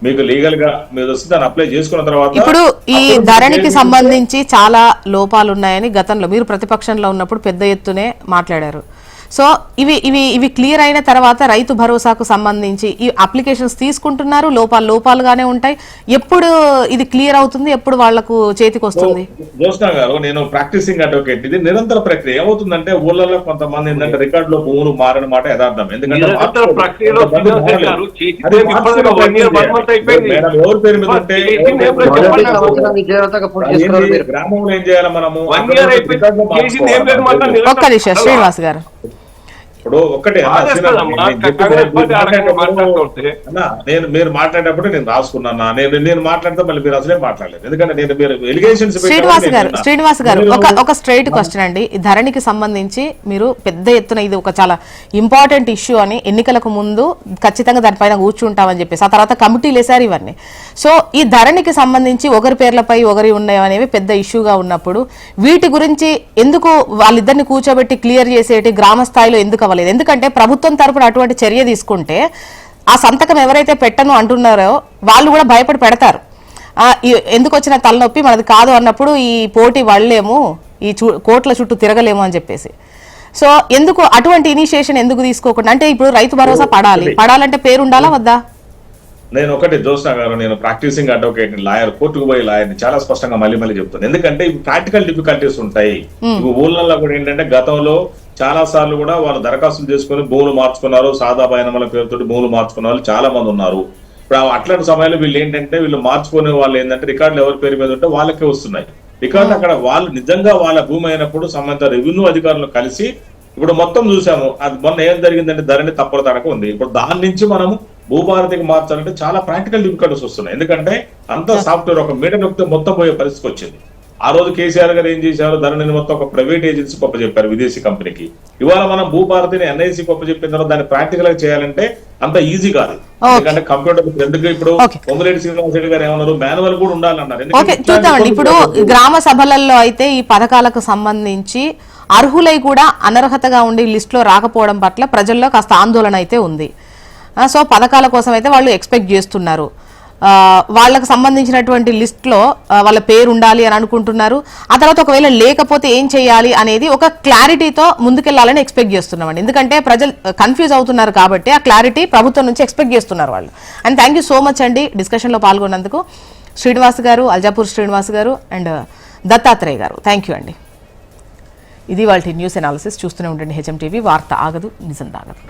మీకు లీగల్ గా మీరు వస్తే దాన్ని అప్లై చేసుకున్న తర్వాత ఇప్పుడు ఈ ధరణికి సంబంధించి చాలా లోపాలు ఉన్నాయని గతంలో మీరు ప్రతిపక్షంలో ఉన్నప్పుడు పెద్ద ఎత్తునే మాట్లాడారు. సో ఇవి క్లియర్ అయిన తర్వాత రైతు భరోసాకు సంబంధించి ఈ అప్లికేషన్స్ తీసుకుంటున్నారు, లోపాలుగానే ఉంటాయి. ఎప్పుడు ఇది క్లియర్ అవుతుంది, ఎప్పుడు వాళ్లకు చేతికి వస్తుంది? జోష్నా గారు, నేను ప్రాక్టీసింగ్ అడ్వకేట్. ఇది నిరంతర ప్రక్రియ. ఏమవుతుందంటే ఊళ్ళలో కొంతమంది ఏంటంటే రికార్డు లో భూములు మారిన మాట యథార్థం. ఎందుకంటే ఎవరి పేరు మీద ఉంటే గ్రామంలో ఏం చేయాలి మనము? ఒక్క నిమిషం శ్రీనివాస్ గారు, ఇప్పుడు ఒక్కటే మీరు మాట్లాడేటప్పుడు నేను రాసుకున్నా. నేను మాట్లాడితే మళ్ళీ మీరు అసలే మాట్లాడలేదు. ఎందుకంటే నేను మీరు ఎలిగేషన్స్. శ్రీనివాస్ గారు ఒక స్ట్రైట్ క్వశ్చన్ అండి. ఈ ధరణికి సంబంధించి మీరు పెద్ద ఎత్తున ఇది ఒక చాలా ఇంపార్టెంట్ ఇష్యూ అని ఎన్నికలకు ముందు ఖచ్చితంగా దానిపైన కూర్చుంటామని చెప్పేసి ఆ తర్వాత కమిటీలు వేశారు ఇవన్నీ. సో ఈ ధరణికి సంబంధించి ఒకరి పేర్లపై ఒకరి ఉన్నాయనేవి పెద్ద ఇష్యూగా ఉన్నప్పుడు వీటి గురించి ఎందుకు వాళ్ళిద్దరిని కూర్చోబెట్టి క్లియర్ చేసేటి గ్రామ స్థాయిలో ఎందుకు అవ్వలేదు? ఎందుకంటే ప్రభుత్వం తరపున అటువంటి చర్య తీసుకుంటే ఆ సంతకం ఎవరైతే పెట్టను అంటున్నారో వాళ్ళు కూడా భయపడి పెడతారు. ఎందుకు వచ్చిన తలనొప్పి మనది కాదు అన్నప్పుడు ఈ పోటీ వాళ్ళేమో ఈ కోట్ల చుట్టూ తిరగలేము అని చెప్పేసి. సో ఎందుకు అటువంటి ఇనిషియేషన్ ఎందుకు తీసుకోకుండా? అంటే ఇప్పుడు రైతు భరోసా పడాలంటే పేరు ఉండాలా వద్దా? నేను ఒకటి జోష్నా గారు, నేను ప్రాక్టీసింగ్ అడ్వకేట్, లాయర్, కోర్టుకు పోయి లాయర్ని చాలా స్పష్టంగా మళ్ళీ చెప్తాను. ఎందుకంటే ఇవి ప్రాక్టికల్ డిఫికల్టీస్ ఉంటాయి. ఇవి ఊళ్ళల్లో కూడా ఏంటంటే గతంలో చాలా సార్లు కూడా వాళ్ళు దరఖాస్తులు చేసుకుని భూములు మార్చుకున్నారు. సాదా బయనమల పేరుతో భూములు మార్చుకున్న వాళ్ళు చాలా మంది ఉన్నారు. ఇప్పుడు అట్లాంటి సమయంలో వీళ్ళు ఏంటంటే వీళ్ళు మార్చుకునే వాళ్ళు ఏంటంటే రికార్డులు ఎవరి పేరు మీద ఉంటే వాళ్ళకే వస్తున్నాయి రికార్డు. అక్కడ వాళ్ళు నిజంగా వాళ్ళ భూమి అయినప్పుడు సంబంధిత రెవెన్యూ అధికారులు కలిసి ఇప్పుడు మొత్తం చూసాము. అది మొన్న ఏం జరిగిందంటే ధరణి తప్పుల తనక ఉంది. ఇప్పుడు దాని నుంచి మనము భూభారతికి మార్చాలంటే చాలా ప్రాక్టికల్ డిఫికల్టీస్ వస్తున్నాయి. ఎందుకంటే అంత సాఫ్ట్వేర్ ఒక మీటర్ నొక్కితే మొత్తం పోయే పరిస్థితి వచ్చింది. ఆ రోజు కేసీఆర్ గారు ఏం చేశారు? ధరణిని మొత్తం ఒక ప్రైవేట్ ఏజెన్సీ గొప్ప చెప్పారు, విదేశీ కంపెనీకి. ఇవాళ మనం భూభారతిని ఎన్ఐసి గొప్ప చెప్పిన తర్వాత దాన్ని ప్రాక్టికల్ గా చేయాలంటే అంత ఈజీ కాదు. ఎందుకంటే కంప్యూటర్ ఎందుకు ఇప్పుడు పొంగులేటి శ్రీనివాస్ రెడ్డి గారు ఏమన్నారు, మాన్యువల్ కూడా ఉండాలన్నారు. చూద్దామండి. ఇప్పుడు గ్రామ సభలలో అయితే ఈ పథకాలకు సంబంధించి అర్హులై కూడా అనర్హతగా ఉండి లిస్టులో రాకపోవడం పట్ల ప్రజల్లో కాస్త ఆందోళన అయితే ఉంది. సో పథకాల కోసం అయితే వాళ్ళు ఎక్స్పెక్ట్ చేస్తున్నారు. వాళ్ళకు సంబంధించినటువంటి లిస్ట్లో వాళ్ళ పేరు ఉండాలి అని అనుకుంటున్నారు. ఆ తర్వాత ఒకవేళ లేకపోతే ఏం చేయాలి అనేది ఒక క్లారిటీతో ముందుకెళ్లాలని ఎక్స్పెక్ట్ చేస్తున్నామండి. ఎందుకంటే ప్రజలు కన్ఫ్యూజ్ అవుతున్నారు కాబట్టి ఆ క్లారిటీ ప్రభుత్వం నుంచి ఎక్స్పెక్ట్ చేస్తున్నారు వాళ్ళు. And thank you so much అండి డిస్కషన్లో పాల్గొన్నందుకు. శ్రీనివాస్ గారు, అల్జాపూర్ శ్రీనివాస్ గారు అండ్ దత్తాత్రేయ గారు, థ్యాంక్ యూ అండి. ఇది వాళ్ళ న్యూస్ అనాలిసిస్. చూస్తూనే ఉండండి హెచ్ఎం టీవీ. వార్త ఆగదు, నిజం దాగదు.